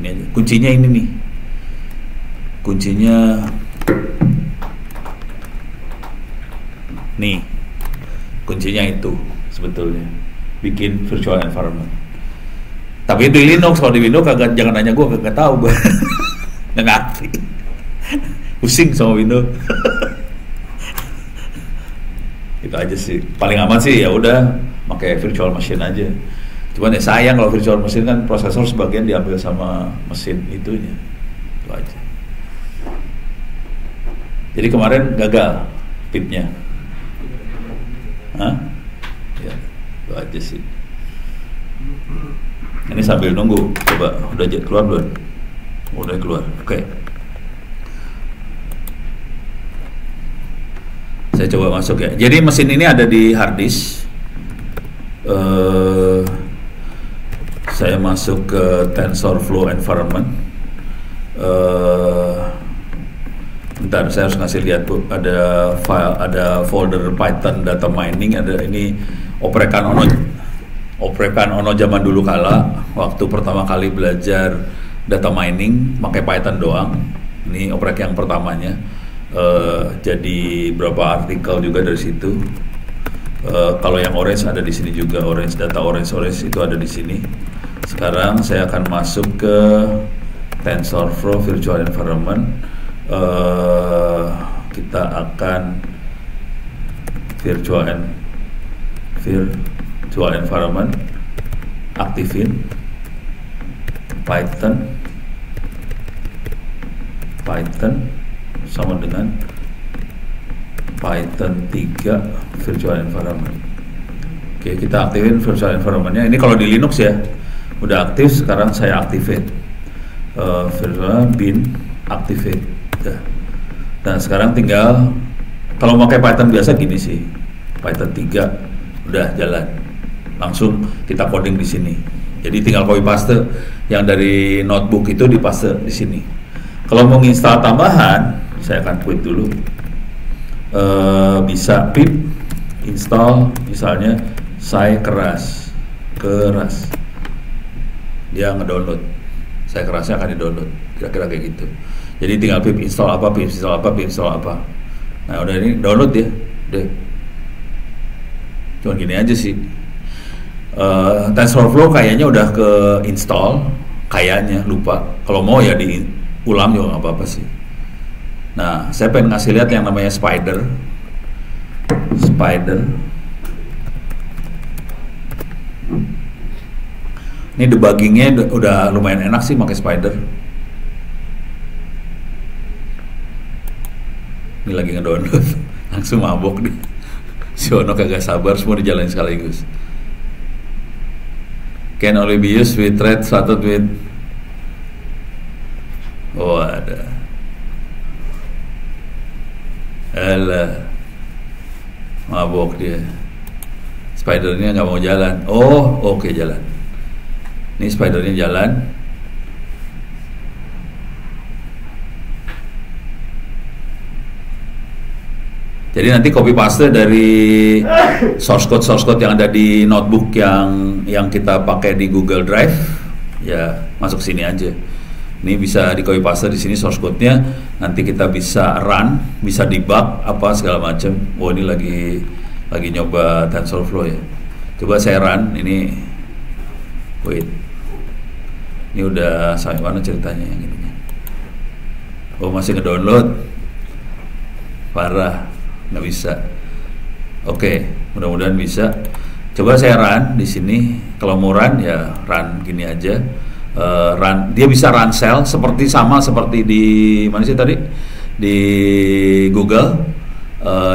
Ini aja. Kuncinya ini nih. Kuncinya nih. Kuncinya itu sebetulnya bikin virtual environment. Tapi di Linux, kalau di Windows kagak, jangan nanya gue, kagak tahu gue. Nggak ngerti. Pusing sama Windows. Itu aja sih. Paling aman sih ya udah pakai virtual machine aja. Cuman ya sayang kalau virtual machine kan prosesor sebagian diambil sama mesin itunya. Itu aja. Jadi kemarin gagal pipnya. Hah? Ya, itu aja sih. Ini sambil nunggu, coba udah keluar belum? Udah keluar, oke. Saya coba masuk ya. Jadi mesin ini ada di hard disk. Saya masuk ke TensorFlow environment. Bentar, saya harus ngasih lihat Bu. Ada file, ada folder Python data mining. Ada ini oprekan Ono zaman dulu kala, waktu pertama kali belajar data mining pakai Python doang. Ini oprek yang pertamanya. Jadi berapa artikel juga dari situ. Kalau yang orange ada di sini juga, data orange itu ada di sini. Sekarang saya akan masuk ke TensorFlow Virtual Environment. Kita akan virtual environment, aktifin Python sama dengan Python 3 virtual environment. Oke, kita aktifin virtual environmentnya. Ini kalau di Linux ya udah aktif. Sekarang saya aktifin virtual bin activate. Nah sekarang tinggal, kalau pakai Python biasa gini sih, Python 3 udah jalan, langsung kita coding di sini. Jadi tinggal copy paste yang dari notebook itu dipaste di sini. Kalau mau install tambahan, saya akan quit dulu. Bisa pip install misalnya SAI keras, dia ngedownload. SAI kerasnya akan di-download, kira-kira kayak gitu. Jadi tinggal pip install apa. Nah udah ini download ya, deh. Cuma gini aja sih. TensorFlow kayaknya udah ke install, kayaknya lupa. Kalau mau ya diulang juga nggak apa-apa sih. Nah saya pengen ngasih lihat yang namanya Spider. Ini debuggingnya udah lumayan enak sih pakai Spider. Ini lagi ngedownload, langsung mabok nih. Si Ono kagak sabar, semua dijalanin sekaligus. Can only be used with thread started with. Oh ada. Alah, mabok dia. Spidernya nggak mau jalan. Oh, oke jalan. Ini spidernya jalan. Jadi nanti copy paste dari source code yang ada di notebook yang kita pakai di Google Drive, ya masuk sini aja. Ini bisa di copy paste di sini source code-nya. Nanti kita bisa run, bisa debug apa segala macam. Oh ini lagi nyoba TensorFlow ya. Coba saya run ini. Wait. Ini udah sampai mana ceritanya yang ini? Oh masih ngedownload. Parah. Nggak bisa. Oke, mudah-mudahan bisa. Coba saya run di sini. Kalau mau run ya run gini aja. Dia bisa run cell seperti di mana sih tadi di Google.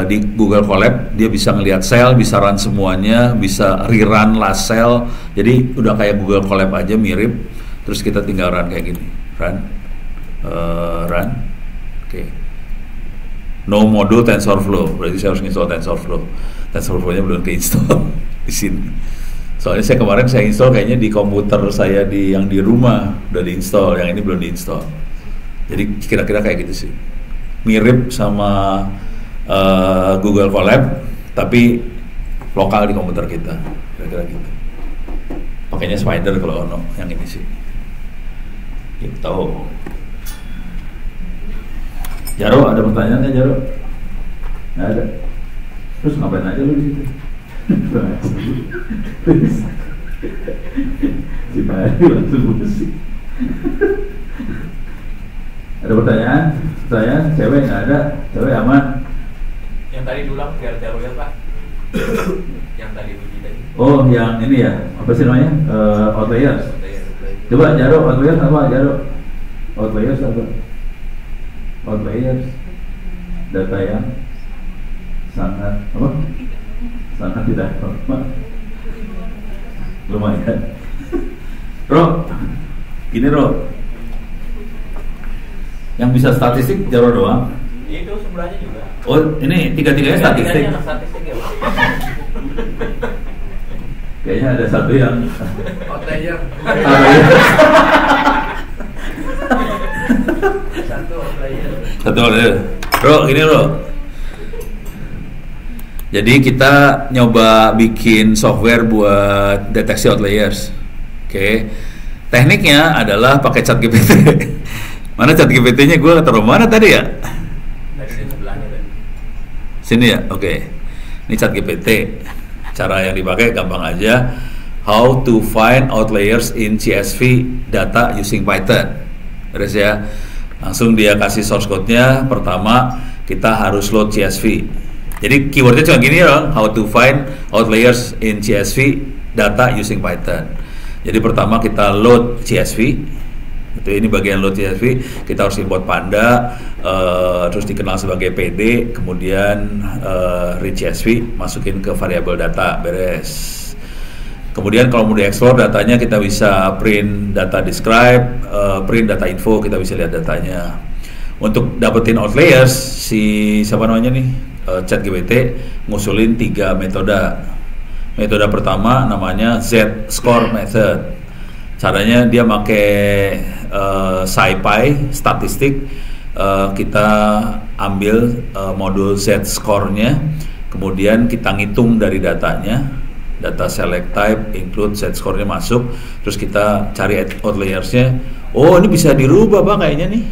Di Google Colab dia bisa ngelihat cell, bisa run semuanya, bisa rerun last cell. Jadi udah kayak Google Colab aja, mirip. Terus kita tinggal run kayak gini, run, oke. No module TensorFlow, berarti saya harus install TensorFlow. TensorFlow-nya belum keinstall di sini. Soalnya saya install kayaknya di komputer saya yang di rumah udah diinstal, yang ini belum diinstal. Jadi kira-kira kayak gitu sih, mirip sama Google Colab tapi lokal di komputer kita, kira-kira gitu. Pakainya Spider kalau ono, yang ini sih gitu. Jaro, ada pertanyaan nggak Jaro? Nggak ada. Terus ngapain aja lu di situ? Si Pak langsung musik. Ada pertanyaan? Cewek nggak ada? Cewek aman? Yang tadi diulang biar Jaro ya Pak. Yang tadi uji tadi. Oh, yang ini ya, apa sih namanya? Outliers. Coba Jaro, outliers apa Jaro? Outliers apa? Outliers, data yang sangat apa? Sangat tidak normal. Lumayan. Bro, gini bro. Yang bisa statistik Jaro doang. Itu sebelahnya juga. Oh, ini tiga-tiganya statistik. Tiga-tiganya statistik ya Pak. Kayaknya ada satu yang Outlier. Satu outlier. Bro, gini bro. Jadi kita nyoba bikin software buat deteksi outliers. Oke. Tekniknya adalah pakai ChatGPT. Mana ChatGPT-nya? Gue taruh mana tadi ya? Tadi di sebelahnya tadi. Sini ya, oke. Ini ChatGPT. Cara yang dipakai gampang aja. How to find outliers in CSV data using Python. Terus ya, langsung dia kasih source code-nya. Pertama, kita harus load CSV. Jadi keywordnya cuma gini dong. How to find outliers in CSV data using Python. Jadi pertama kita load CSV. Ini bagian load CSV, kita harus import Panda, terus dikenal sebagai PD, kemudian read CSV, masukin ke variabel data, beres. Kemudian kalau mau diekspor datanya, kita bisa print data describe, print data info, kita bisa lihat datanya. Untuk dapetin outliers, siapa namanya nih, ChatGPT ngusulin 3 metode. Metode pertama namanya Z-score method. Caranya dia pakai SciPy statistik, kita ambil modul Z-score-nya, kemudian kita ngitung dari datanya, data select type, include Z-score-nya masuk, terus kita cari outliers-nya. Oh, ini bisa dirubah Pak kayaknya nih.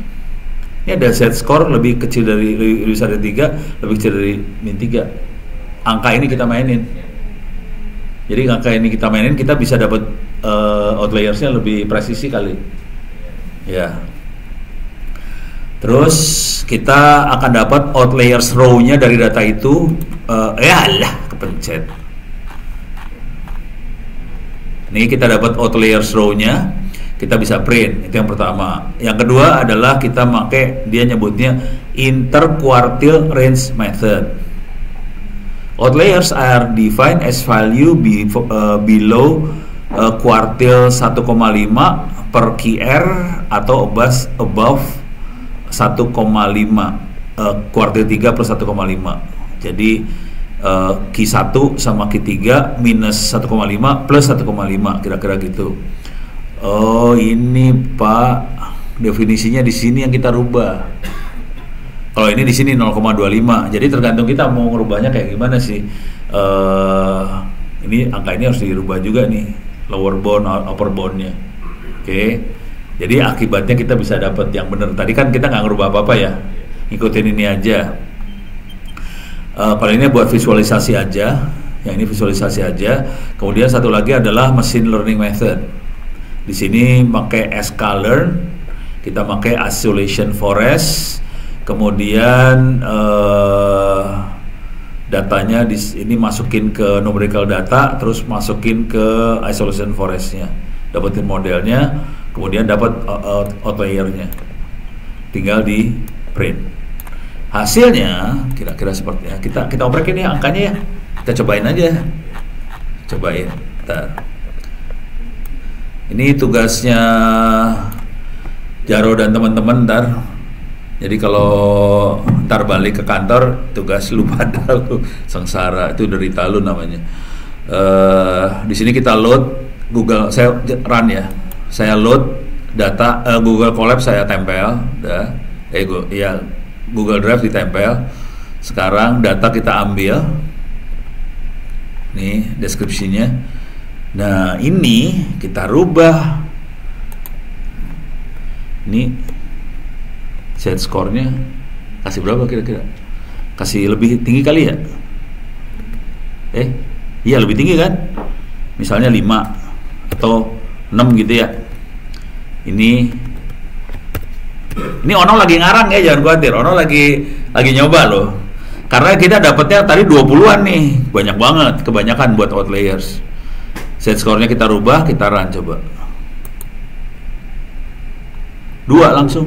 Ini ada Z-score lebih kecil dari, lebih besar dari 3, lebih kecil dari -3. Angka ini kita mainin. Jadi angka ini kita mainin, kita bisa dapat outliers-nya lebih presisi kali. Ya. Terus kita akan dapat outliers row-nya dari data itu. Kepencet. Nih kita dapat outliers row-nya, kita bisa print. Itu yang pertama. Yang kedua adalah kita pakai, dia nyebutnya interquartile range method. Outliers are defined as value below quartile 1,5 per QR atau above 1,5 quartile 3 plus 1,5. Jadi Q1 sama Q3 minus 1,5 plus 1,5, kira-kira gitu. Oh, ini Pak, definisinya di sini yang kita rubah. Kalau ini di sini 0,25. Jadi tergantung kita mau ngerubahnya kayak gimana sih. Ini angka ini harus dirubah juga nih, lower bound, upper boundnya. Oke. Jadi akibatnya kita bisa dapat yang benar. Tadi kan kita nggak ngerubah apa-apa ya, ikutin ini aja. Kalau ini buat visualisasi aja, yang ini visualisasi aja. Kemudian satu lagi adalah machine learning method. Di sini pakai sklearn, kita pakai isolation forest. Kemudian datanya ini masukin ke numerical data, terus masukin ke isolation forestnya, dapetin modelnya. kemudian dapat outlayernya, tinggal di print. Hasilnya kira-kira seperti ya. Kita oprekin ya angkanya ya. Kita cobain aja. Cobain. Bentar. Ini tugasnya Jaro dan teman-teman ntar. Jadi kalau ntar balik ke kantor, tugas lu pada lu sengsara, itu derita lu namanya. Di sini kita load Google, saya run ya. Saya load data Google Colab, saya tempel, Google Drive ditempel. Sekarang data kita ambil. Nih deskripsinya. Nah, ini kita rubah. Ini set skornya kasih berapa kira-kira? Kasih lebih tinggi kali ya? Iya lebih tinggi kan? Misalnya 5 atau 6 gitu ya. Ini Ono lagi ngarang ya, jangan khawatir. Ono lagi nyoba loh. Karena kita dapatnya tadi 20-an nih. Banyak banget, kebanyakan buat outlayers. Set skornya kita rubah, kita run coba. 2 langsung.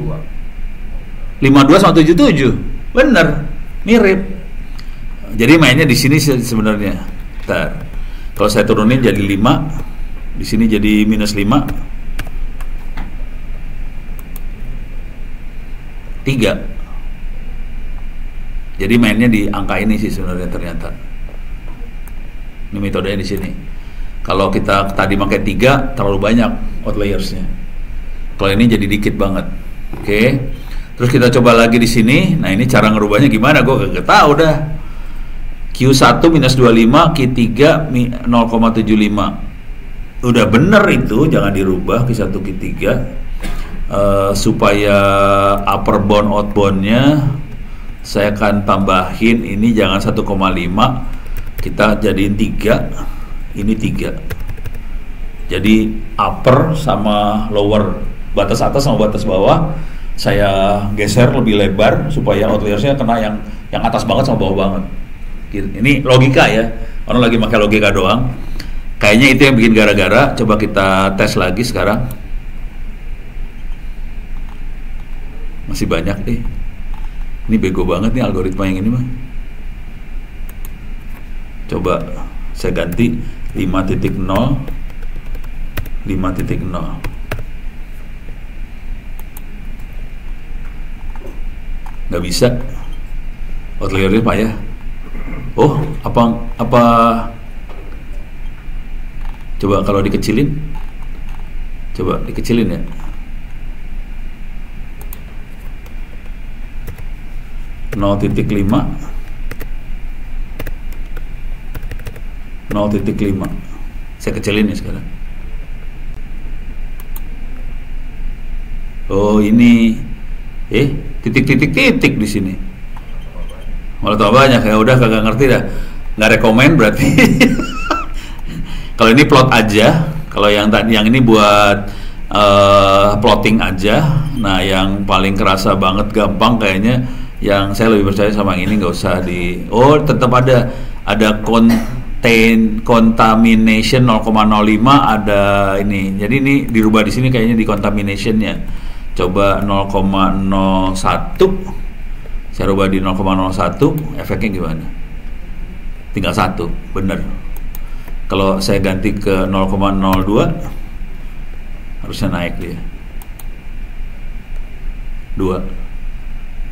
52 sama 77. Bener, mirip. Jadi mainnya di sini sebenarnya. Bentar. Kalau saya turunin jadi 5, di sini jadi minus 5. 3. Jadi mainnya di angka ini sih sebenarnya ternyata. Ini metodenya di sini. Kalau kita tadi pakai 3 terlalu banyak outlayersnya. Kalau ini jadi dikit banget. Oke. Terus kita coba lagi di sini. Nah, ini cara ngerubahnya gimana? Gue gak tahu dah. Q1 minus 25, Q3 0,75. Udah bener itu, jangan dirubah Q1 Q3. Supaya upper bound outboundnya saya akan tambahin ini jangan 1,5, kita jadiin 3. Ini 3. Jadi upper sama lower, batas atas sama batas bawah saya geser lebih lebar supaya outlayersnya kena yang atas banget sama bawah banget. Ini logika ya, orang lagi pakai logika doang. Kayaknya itu yang bikin gara-gara. Coba kita tes lagi sekarang. Masih banyak deh. Ini bego banget nih algoritma yang ini mah. Coba saya ganti 5.0 5.0. Nggak bisa. Outlayernya Pak ya. Oh, apa coba kalau dikecilin. Coba dikecilin ya. .5 saya kecilin ya sekarang. Oh ini titik di sini malah tambah banyak ya. Udah kagak ngerti dah, nggak rekomen berarti. Kalau ini plot aja, kalau yang ini buat plotting aja. Nah yang paling kerasa banget gampang kayaknya yang saya lebih percaya sama yang ini, nggak usah tetap ada contamination 0,05 ada ini. Jadi ini dirubah di sini kayaknya di contaminationnya. Coba 0,01 saya rubah di 0,01, efeknya gimana? Tinggal 1, bener. Kalau saya ganti ke 0,02 harusnya naik dia 2.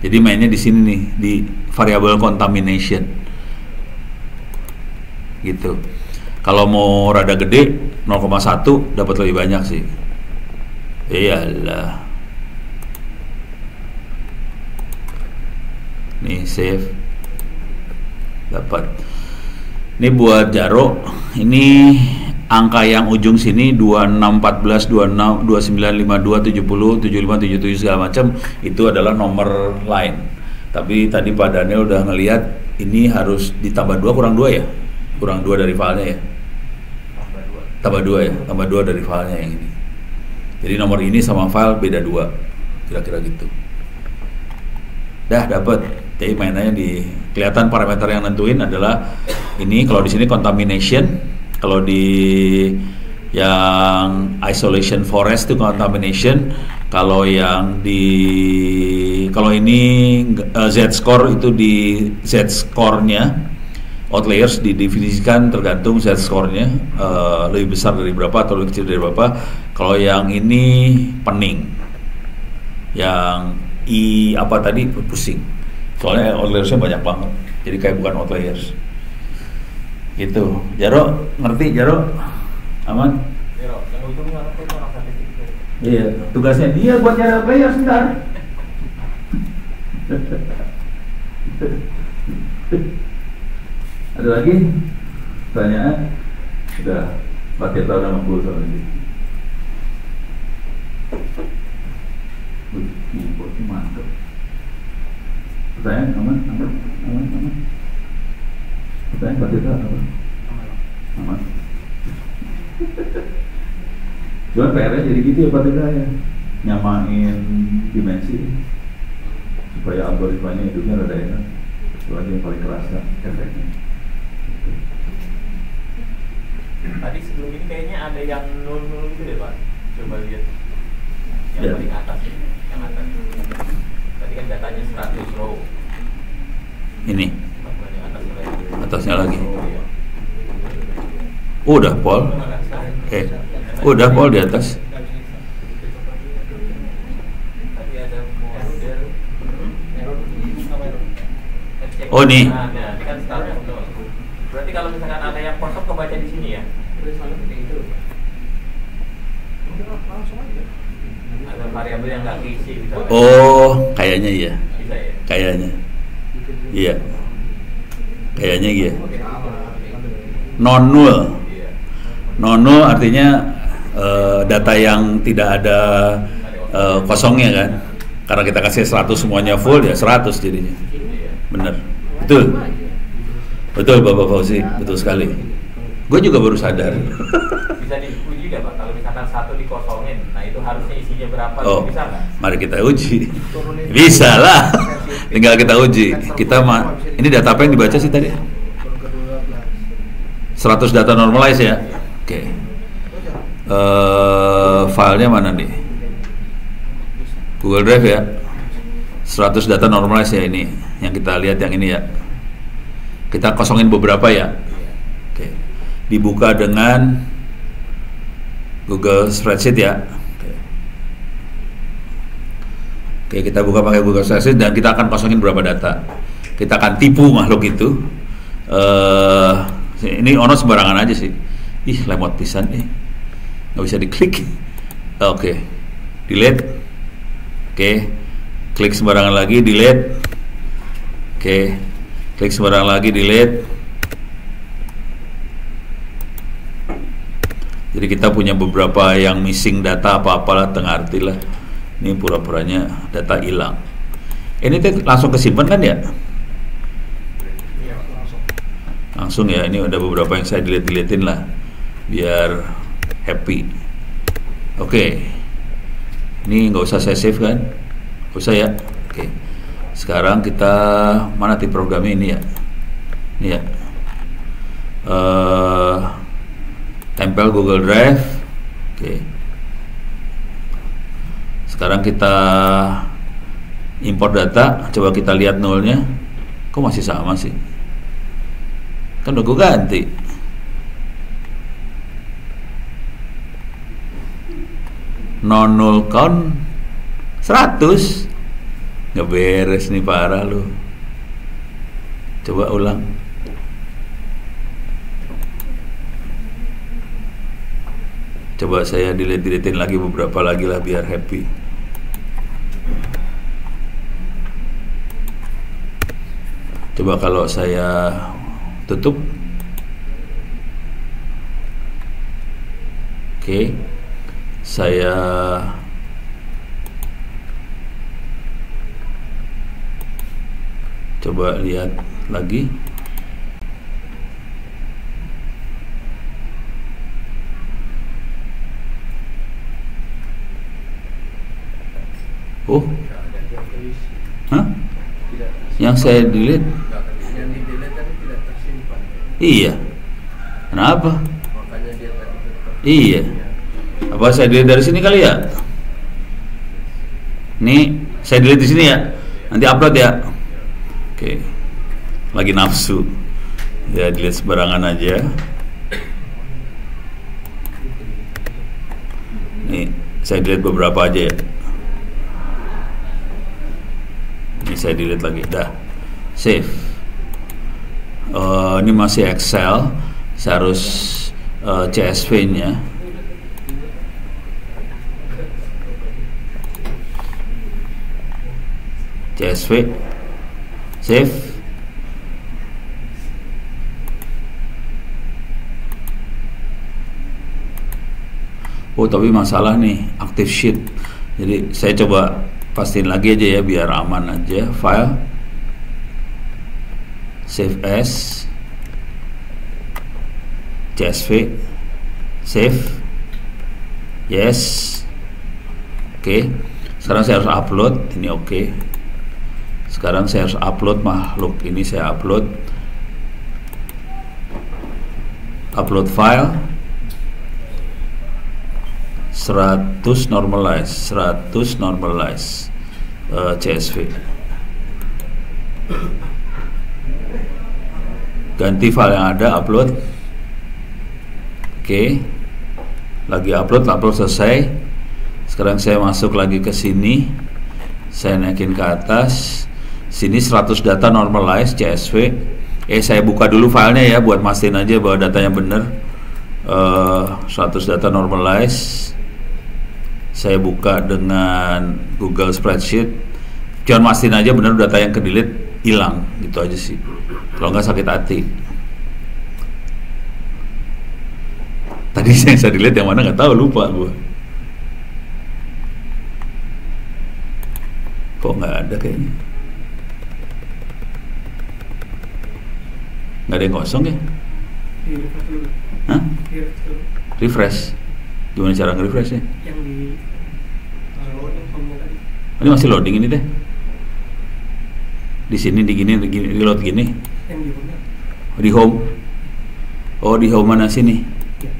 Jadi mainnya di sini nih, di variable contamination gitu. Kalau mau rada gede 0,1 dapat lebih banyak sih. Iyalah. Nih save, dapat. Ini buat Jaro. Ini angka yang ujung sini 2614, 26, 2952, 70, 75, 77 segala macam itu adalah nomor line. Tapi tadi Pak Daniel udah ngelihat ini harus ditambah 2 kurang 2 ya? Kurang 2 dari filenya ya? Tambah 2 ya? Tambah 2 dari filenya yang ini. Jadi nomor ini sama file beda 2. Kira-kira gitu. Dah dapat. Jadi mainannya di kelihatan parameter yang nentuin adalah ini. Kalau di sini contamination, kalau di Yang isolation forest itu contamination. Kalau yang kalau ini Z-score itu di Z-score-nya outliers didefinisikan tergantung Z-score-nya lebih besar dari berapa atau lebih kecil dari berapa. Kalau yang ini pening, yang apa tadi pusing. Soalnya outliers-nya banyak banget, jadi kayak bukan outliers. Gitu. Jaro ngerti Jaro? Aman? Jaro, yang ujung mana tuh orang statistik itu? Iya, tugasnya dia buat nyari outliers ntar. Ada lagi pertanyaan? Sudah 4 tahun 60 soal ini. Keyboardnya mantap. Pertanyaan aman. Pertanyaan 4 tahun apa? Aman. Cuman PR-nya jadi gitu ya Pak Tega ya, nyamain dimensi supaya algoritmanya hidupnya rada enak. Itu aja yang paling kerasa efeknya. Tadi sebelum ini kayaknya ada yang 0 gitu deh Pak. Coba lihat yang Ya. paling atas ini, yang atas. Tadi kan datanya 100 row. Ini Yang atasnya lagi. atasnya lagi. Oh, iya. Udah Paul. Udah Paul di atas. Tadi ada model. Oh, nih. Nah, ini kan startnya nol. Berarti kalau misalkan ada yang kosong kebaca di sini ya? Ada variabel yang nggak keisi misalnya. Oh, kayaknya iya. Bisa ya? Kayaknya. Iya. Kayaknya iya. Non-null. Iya. Non-null artinya data yang tidak ada kosongnya kan. Karena kita kasih 100 semuanya full ya 100 jadinya. Iya. Bener. Betul. Betul Bapak Fauzi, betul sekali. Gue juga baru sadar. Bisa diuji nggak Pak? Kalau misalkan 1 dikosongin, nah itu harusnya isinya berapa? Oh, Bisa nggak? mari kita uji. Bisa lah. Tinggal kita uji. Ini data apa yang dibaca sih tadi? 100 data normalize ya. Oke. Filenya mana nih? Google Drive ya. 100 data normalize ya ini. Yang kita lihat yang ini ya. Kita kosongin beberapa ya. Oke. Dibuka dengan Google Spreadsheet ya. Oke, kita buka pakai Google Spreadsheet dan kita akan kosongin beberapa data. Kita akan tipu makhluk itu. Ini ono sembarangan aja sih. Ih, lemot pisan nih. Nggak bisa diklik. Oke. Delete. Oke. Klik sembarangan lagi, delete. Oke. Klik sembarangan lagi, delete. Jadi kita punya beberapa yang missing data apa-apalah, tengah arti lah. Ini pura-puranya data hilang. Ini tuh langsung kesimpan kan ya? Langsung ya, ini ada beberapa yang saya delete-deletein lah biar happy. Oke. Ini nggak usah saya save kan? Nggak usah ya. Oke. Sekarang kita mana tipe programnya ini ya? Ini ya. Tempel Google Drive. Oke. Sekarang kita import data. Coba kita lihat nolnya. Kok masih sama sih? Kan udah gue ganti. Non-null count 100. Nggak beres nih, parah lu. Coba ulang. Coba saya delete-deletein lagi beberapa lagi lah biar happy. Coba kalau saya tutup. Oke. Saya coba lihat lagi. Oh. Hah? Yang saya delete? Yang di delete tadi tidak tersimpan. Iya. Kenapa? Makanya dia tadi tetap Iya. Apa saya delete dari sini kali ya? Nih, saya delete di sini ya. Nanti upload ya. Oke. Lagi nafsu. Ya delete sembarangan aja. Nih, saya delete beberapa aja ya. Ini saya delete lagi. Dah. Save. Ini masih Excel. Saya harus CSV-nya. CSV. Save. Oh, tapi masalah nih active sheet. Jadi saya coba pastiin lagi aja ya biar aman aja. File, save as, CSV, save, yes. Oke. Sekarang saya harus upload. Ini oke. Sekarang saya harus upload makhluk ini. Saya upload file 100 normalize CSV. Ganti file yang ada, upload. Oke. Lagi upload selesai. Sekarang saya masuk lagi ke sini. Saya naikin ke atas. Sini 100 data normalize CSV. Saya buka dulu filenya ya buat mastiin aja bahwa datanya benar. 100 data normalize. Saya buka dengan Google Spreadsheet. Jangan mastiin aja benar data yang ke-delete hilang, gitu aja sih. Kalau nggak sakit hati. Tadi saya delete yang mana nggak tahu, lupa gue. Kok nggak ada kayaknya? Nggak ada yang kosong ya? Hah? Refresh. Gimana cara nge-refresh ya? Yang di loading formnya tadi. Ini masih loading ini deh. Di sini reload gini. Yang di home. Di home. Oh, di home mana sini? Ya.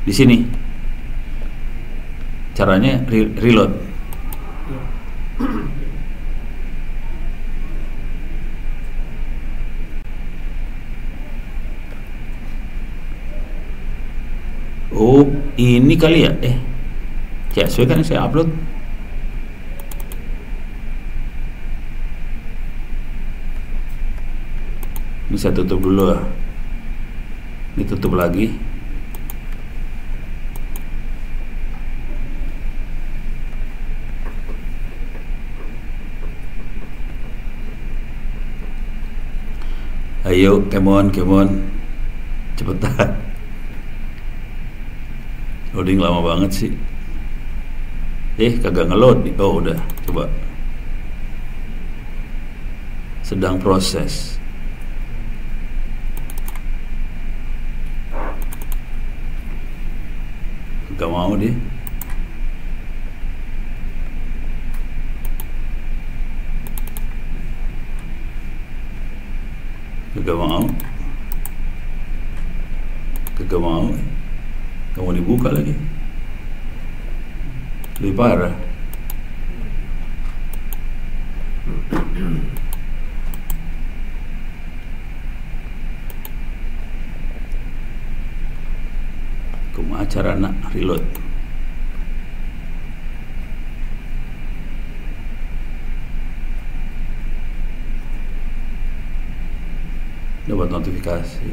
Di sini. Caranya reload. Ya. Oh, ini kali ya? CSV kan yang saya upload. Ini saya tutup dulu ya. Ini tutup lagi. Ayo, come on, cepetan. Loading lama banget sih. Kagak ngeload. Oh, udah, coba. Sedang proses. Gak mau deh. Gak mau. Gak mau dibuka lagi. Lebih parah. Kumaha carana reload? Dapat notifikasi.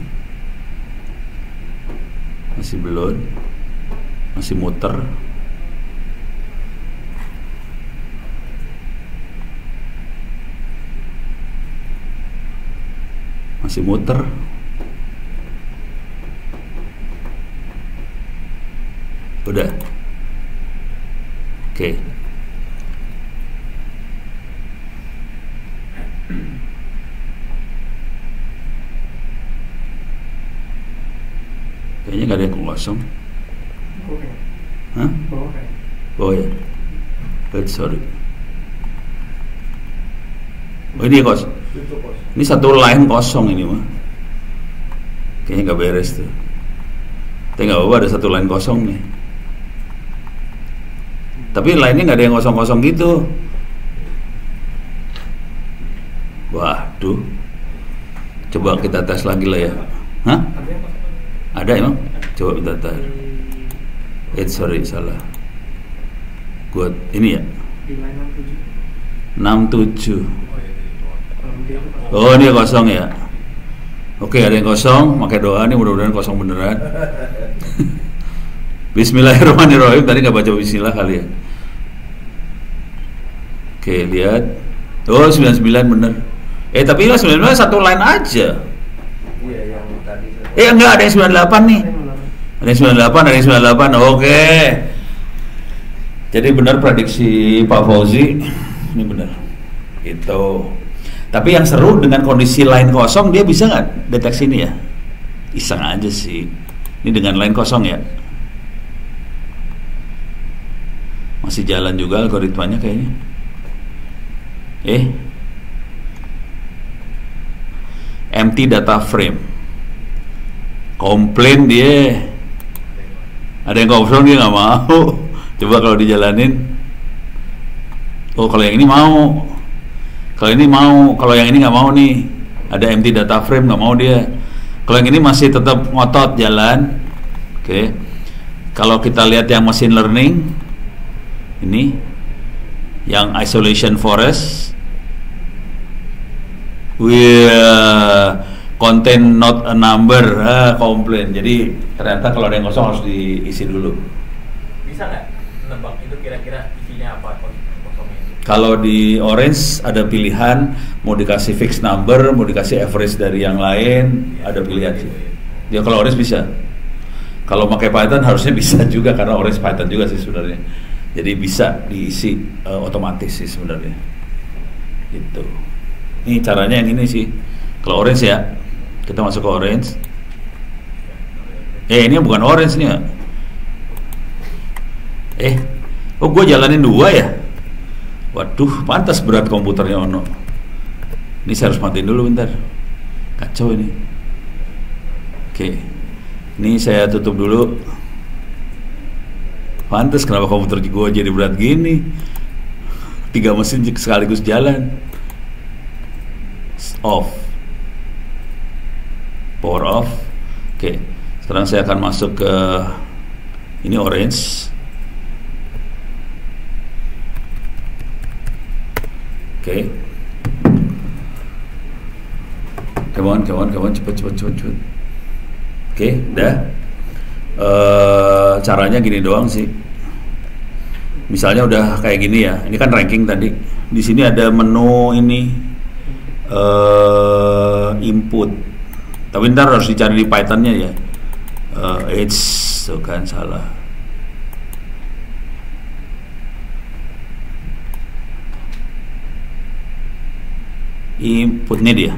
Masih belum. Masih muter. Masih muter. Udah. Oke. Kayaknya nggak ada yang kosong. Hah? Oh ya. Sorry. Oh, ini kosong. Ini satu line kosong ini mah. Kayaknya nggak beres tuh. Tapi nggak apa-apa, ada satu line kosong nih. Tapi line-nya nggak ada yang kosong-kosong gitu. Waduh. Coba kita tes lagi lah ya. Hah? Ada emang? Coba kita tes. Sorry, salah. Gua ini ya. Di line 67. 67. Oh, ini kosong ya. Oke, ada yang kosong, pakai doa nih, mudah-mudahan kosong beneran. Bismillahirrahmanirrahim. Tadi nggak baca bismillah kali ya. Oke, lihat. Oh, 99 bener. Tapi 99 satu line aja. Iya, yang tadi. Enggak, ada yang 98 nih. Ada yang 98, ada yang 98. Oke. Jadi benar prediksi Pak Fauzi. Ini benar. Gitu. Tapi yang seru dengan kondisi line kosong, dia bisa nggak deteksi ini ya? Iseng aja sih. Ini dengan line kosong ya. Masih jalan juga algoritmanya kayaknya. Empty data frame. Komplain dia. Ada yang kosong dia nggak mau. Coba kalau dijalanin. Oh, kalau yang ini mau. Kalau ini mau, kalau yang ini nggak mau nih, ada empty data frame, nggak mau dia. Kalau yang ini masih tetap ngotot jalan. Oke. Kalau kita lihat yang machine learning, ini, yang isolation forest, contain not a number, komplain. Jadi ternyata kalau ada yang kosong harus diisi dulu. Bisa nggak nebak itu kira-kira isinya apa kosongnya? Kalau di Orange ada pilihan mau dikasih fixed number, mau dikasih average dari yang lain, ada pilihan sih. Ya kalau Orange bisa. Kalau pakai Python harusnya bisa juga karena Orange Python juga sih sebenarnya. Jadi bisa diisi otomatis sih sebenarnya. Gitu. Ini caranya yang ini sih. Kalau Orange ya, kita masuk ke Orange. Ini bukan Orange nih ya. Gue jalanin dua ya. Waduh, pantas berat komputernya Ono. Ini saya harus matiin dulu bentar. Kacau ini. Oke. Ini saya tutup dulu. Pantas kenapa komputer gue jadi berat gini. 3 mesin sekaligus jalan. Off. Power off. Oke. Sekarang saya akan masuk ke ini Orange. Oke. Come on, cepet. Oke, udah. Caranya gini doang sih. Misalnya udah kayak gini ya. Ini kan ranking tadi. Di sini ada menu ini input. Tapi ntar harus dicari di Pythonnya ya. Tuh kan salah. Inputnya dia.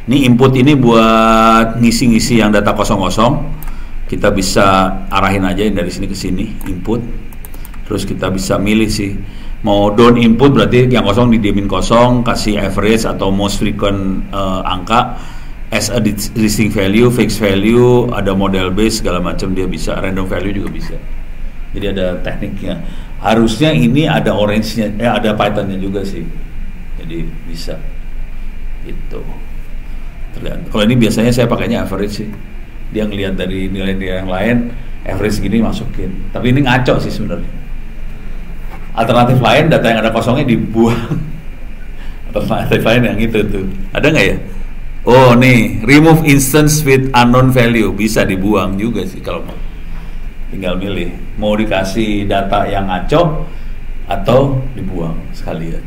Ini input ini buat ngisi-ngisi yang data kosong-kosong. Kita bisa arahin aja dari sini ke sini input. Terus kita bisa milih sih mau down input berarti yang kosong didiemin kosong, kasih average atau most frequent angka, as a distinct value, fixed value, ada model base segala macam dia bisa, random value juga bisa. Jadi ada tekniknya. Harusnya ini ada Orange-nya, ada Python-nya juga sih. Jadi bisa. Gitu. Terlihat. Kalau ini biasanya saya pakainya average sih. Dia ngelihat dari nilai-nilai yang lain, average gini masukin. Tapi ini ngaco sih sebenarnya. Alternatif lain data yang ada kosongnya dibuang. Alternatif lain yang itu tuh. Ada nggak ya? Oh nih, remove instance with unknown value, bisa dibuang juga sih kalau mau. Tinggal milih mau dikasih data yang ngaco atau dibuang sekalian.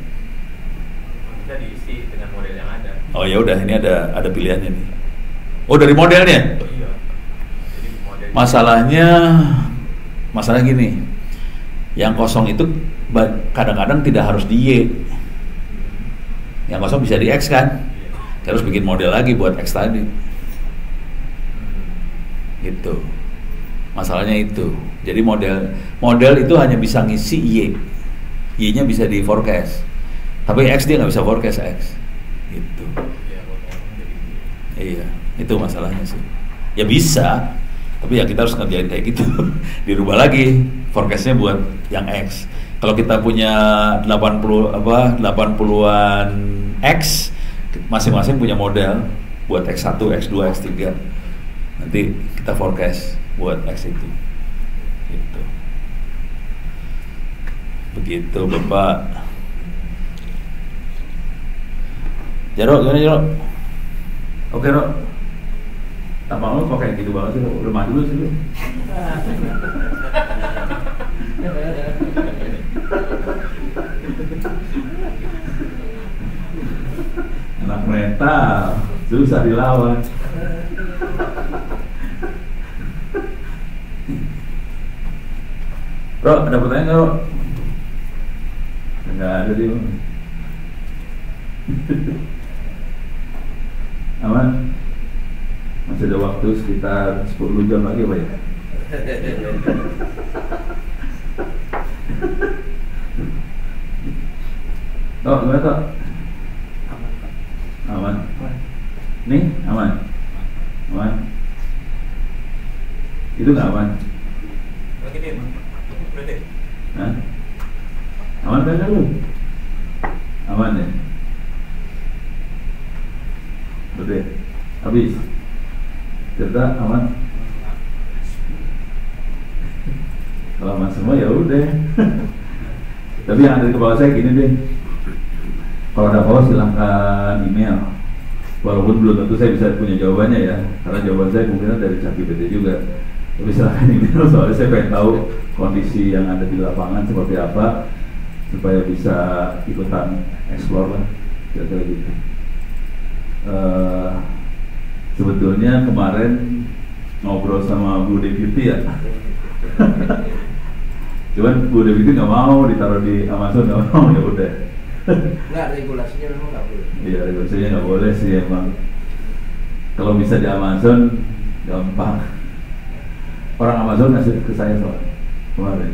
Bisa diisi dengan model yang ada. Oh ya udah, ini ada pilihannya nih. Oh dari modelnya? Iya. Jadi masalah gini, yang kosong itu kadang-kadang tidak harus di Y. Yang kosong bisa di X kan? Terus bikin model lagi buat X tadi. Gitu. Masalahnya itu. Jadi model itu hanya bisa ngisi Y. Y-nya bisa di forecast. Tapi X dia nggak bisa forecast X. Gitu. Iya, itu masalahnya sih. Ya bisa, tapi ya kita harus ngerjain kayak gitu. Dirubah lagi forecastnya buat yang X. Kalau kita punya 80-an X, masing-masing punya model buat X1, X2, X3. Nanti kita forecast buat X itu. Gitu. Begitu Bapak. Jaro, gimana Jaro? Oke Ro. Tampang lo kok kayak gitu banget sih, udah maju dulu sih lu. Anak mental, susah dilawan. Bro, ada pertanyaan nggak, Bro? Nggak ada dia. Aman? Masih ada waktu sekitar 10 jam lagi Pak ya? Tok, gimana Tok? Aman. Nih, aman? Aman? Itu nggak aman? Lagi dia, berarti? Hah? Aman kan lu? Aman ya? Betul. Habis. Cerita aman. Kalau aman semua ya udah. Tapi yang ada di kepala saya gini deh. Kalau ada apa silahkan email. Walaupun belum tentu saya bisa punya jawabannya ya, karena jawaban saya mungkin dari ChatGPT juga. Tapi silahkan email, soalnya saya pengen tahu kondisi yang ada di lapangan seperti apa, supaya bisa ikutan explore lah, kira-kira gitu. Sebetulnya kemarin ngobrol sama Bu Deputy ya. Cuman Bu Deputy nggak mau ditaruh di Amazon, nggak mau, ya udah. Nggak, regulasinya memang nggak boleh. Iya, regulasinya nggak boleh sih emang. Kalau bisa di Amazon gampang. Orang Amazon ngasih ke saya soal kemarin,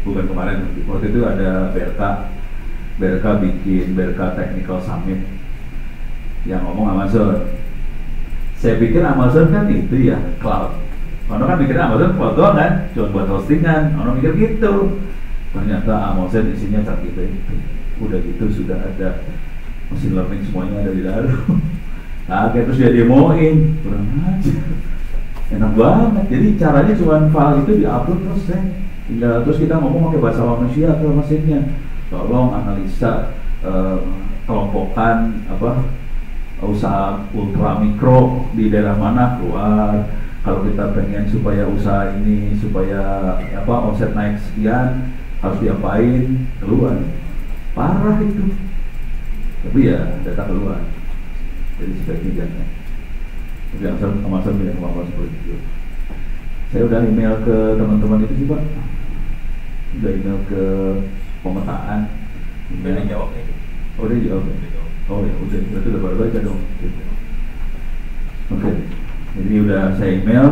bukan kemarin, waktu itu ada BRK bikin BRK Technical Summit yang ngomong Amazon. Saya pikir Amazon kan itu ya cloud. Orang kan mikir Amazon cloud doang kan, cuma buat hostingan. Orang mikir gitu. Ternyata Amazon isinya tak gitu itu. Udah gitu sudah ada machine learning, semuanya ada di dalam. Nah, kayak terus dia demoin, kurang aja. Enak banget. Jadi caranya cuma file itu diupload terus terus kita ngomong pakai bahasa manusia ke mesinnya. Tolong analisa kelompokan usaha ultra mikro di daerah mana keluar. Kalau kita pengen supaya usaha ini supaya omset naik sekian, harus diapain, keluar. Parah itu. Tapi ya data keluar. Jadi sebaiknya jangan. Tapi Amazon punya kemampuan seperti itu. Saya udah email ke teman-teman itu sih Pak. Udah email ke pemetaan. Udah dijawab nih. Oh dia jawab. Oh ya udah, berarti udah baru baca dong. Oke. Jadi udah saya email.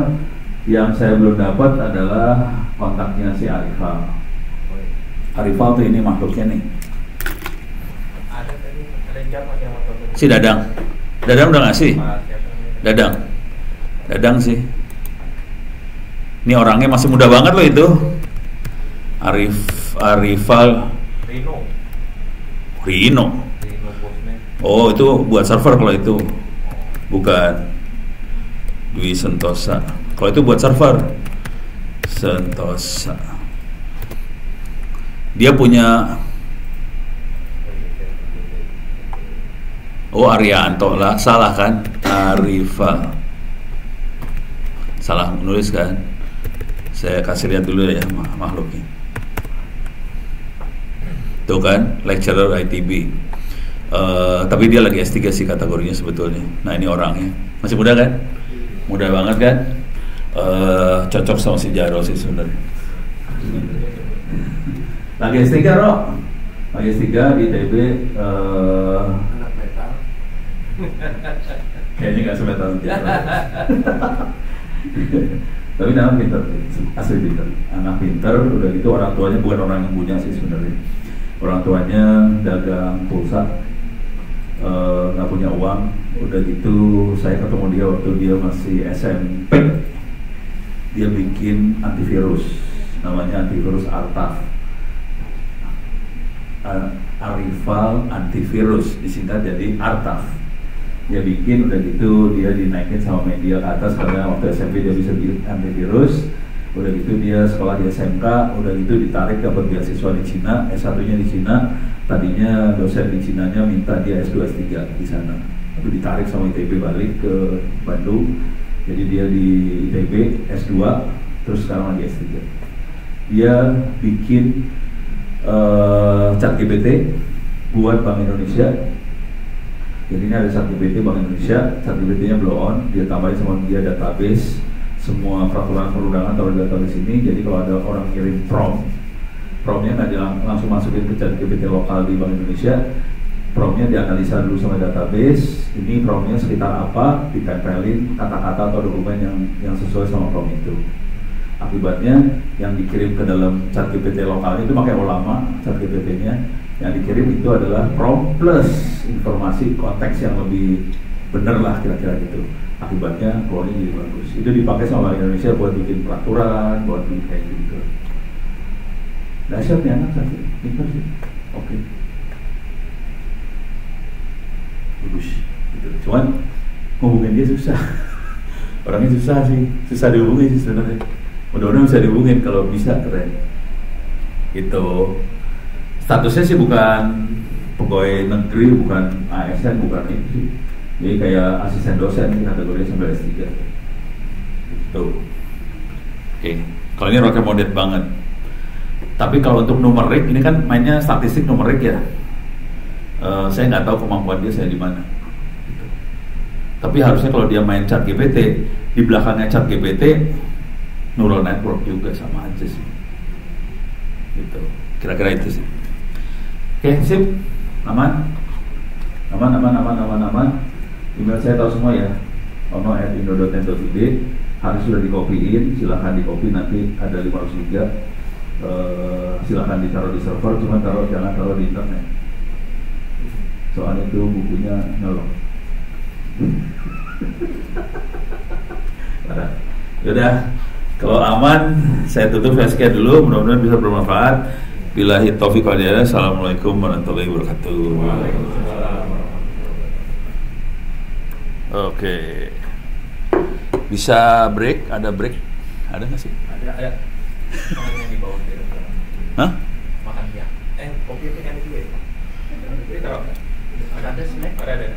Yang saya belum dapat adalah kontaknya si Arifal. Arifal tuh ini makhluknya nih. Ada tadi, ada jam yang mau tutup. Si Dadang. Dadang udah ngasih? Dadang sih. Ini orangnya masih muda banget loh itu. Arifal Rino. Oh itu buat server kalau itu. Bukan Dwi Sentosa. Kalau itu buat server Sentosa. Dia punya Arianto lah, salah kan? Arifal. Salah menulis kan? Saya kasih lihat dulu ya makhluknya. Tuh kan, lecturer ITB. Tapi dia lagi S3 sih kategorinya sebetulnya. Nah ini orangnya masih muda kan? Muda banget kan? Cocok sama si Jaro sih sebenarnya. Lagi S3 Ro? Lagi S3 di ITB. Anak metal. Kayaknya nggak semetal Jaro. Tapi anak pintar, asli pintar. Anak pintar, udah gitu orang tuanya bukan orang yang punya sih sebenarnya. Orang tuanya dagang pulsa. nggak punya uang. Udah gitu saya ketemu dia waktu dia masih SMP. Dia bikin antivirus, namanya antivirus Artaf, Arifal Antivirus, disingkat jadi Artaf. Dia bikin, udah gitu dia dinaikin sama media ke atas karena waktu SMP dia bisa bikin antivirus. Udah gitu dia sekolah di SMK, udah gitu ditarik dapat beasiswa di Cina, S1-nya di Cina. Tadinya dosen di Cinanya minta dia S2 S3 di sana, tapi ditarik sama ITB balik ke Bandung. Jadi dia di ITB S2, terus sekarang lagi S3. Dia bikin ChatGPT buat Bank Indonesia. Jadi ini ada ChatGPT Bank Indonesia, ChatGPT-nya blow on, dia tambahin sama dia database semua peraturan perundangan taruh di database ini. Jadi kalau ada orang kirim promptnya nggak langsung masukin ke ChatGPT lokal di Bank Indonesia, promptnya dianalisa dulu sama database. Ini promptnya sekitar apa, ditempelin kata-kata atau dokumen yang sesuai sama prompt itu. Akibatnya yang dikirim ke dalam ChatGPT lokalnya itu pakai ulama ChatGPT-nya, yang dikirim itu adalah prompt plus informasi konteks yang lebih bener lah kira-kira gitu. Akibatnya keluarnya jadi bagus. Itu dipakai sama Bank Indonesia buat bikin peraturan, buat bikin kayak gitu. Dahsyat nih anak saya, pintar sih. Oke. Bagus. Gitu. Cuman ngomongin dia susah. Orangnya susah sih, susah dihubungin sih sebenarnya. Mudah-mudahan bisa dihubungin, kalau bisa keren. Gitu. Statusnya sih bukan pegawai negeri, bukan ASN, bukan itu sih. Jadi kayak asisten dosen, kategorinya sampai S3. Gitu. Oke. Kalau ini recommended banget. Tapi kalau untuk numerik, ini kan mainnya statistik numerik ya. Saya nggak tahu kemampuan dia saya di mana. Gitu. Tapi harusnya kalau dia main ChatGPT, di belakangnya ChatGPT neural network juga sama aja sih. Gitu. Kira-kira itu sih. Oke, sip. Aman. Email saya tahu semua ya. ono@indo.net.id. Harus sudah dikopiin, silahkan dikopi, nanti ada 500 GB. Silahkan ditaruh di server, cuma jangan taruh di internet. Soalnya itu bukunya nyolong. Yaudah, kalau aman, saya tutup facecam dulu. Mudah-mudahan bisa bermanfaat. Billahi taufiq wal hidayah. Assalamualaikum warahmatullahi wabarakatuh. Oke. Bisa break? Ada break? Ada nggak sih? Ada. Makannya di bawah itu. Hah? Makannya. Kopi itu kan juga ya. Ini taruh. Ada snack? Ada.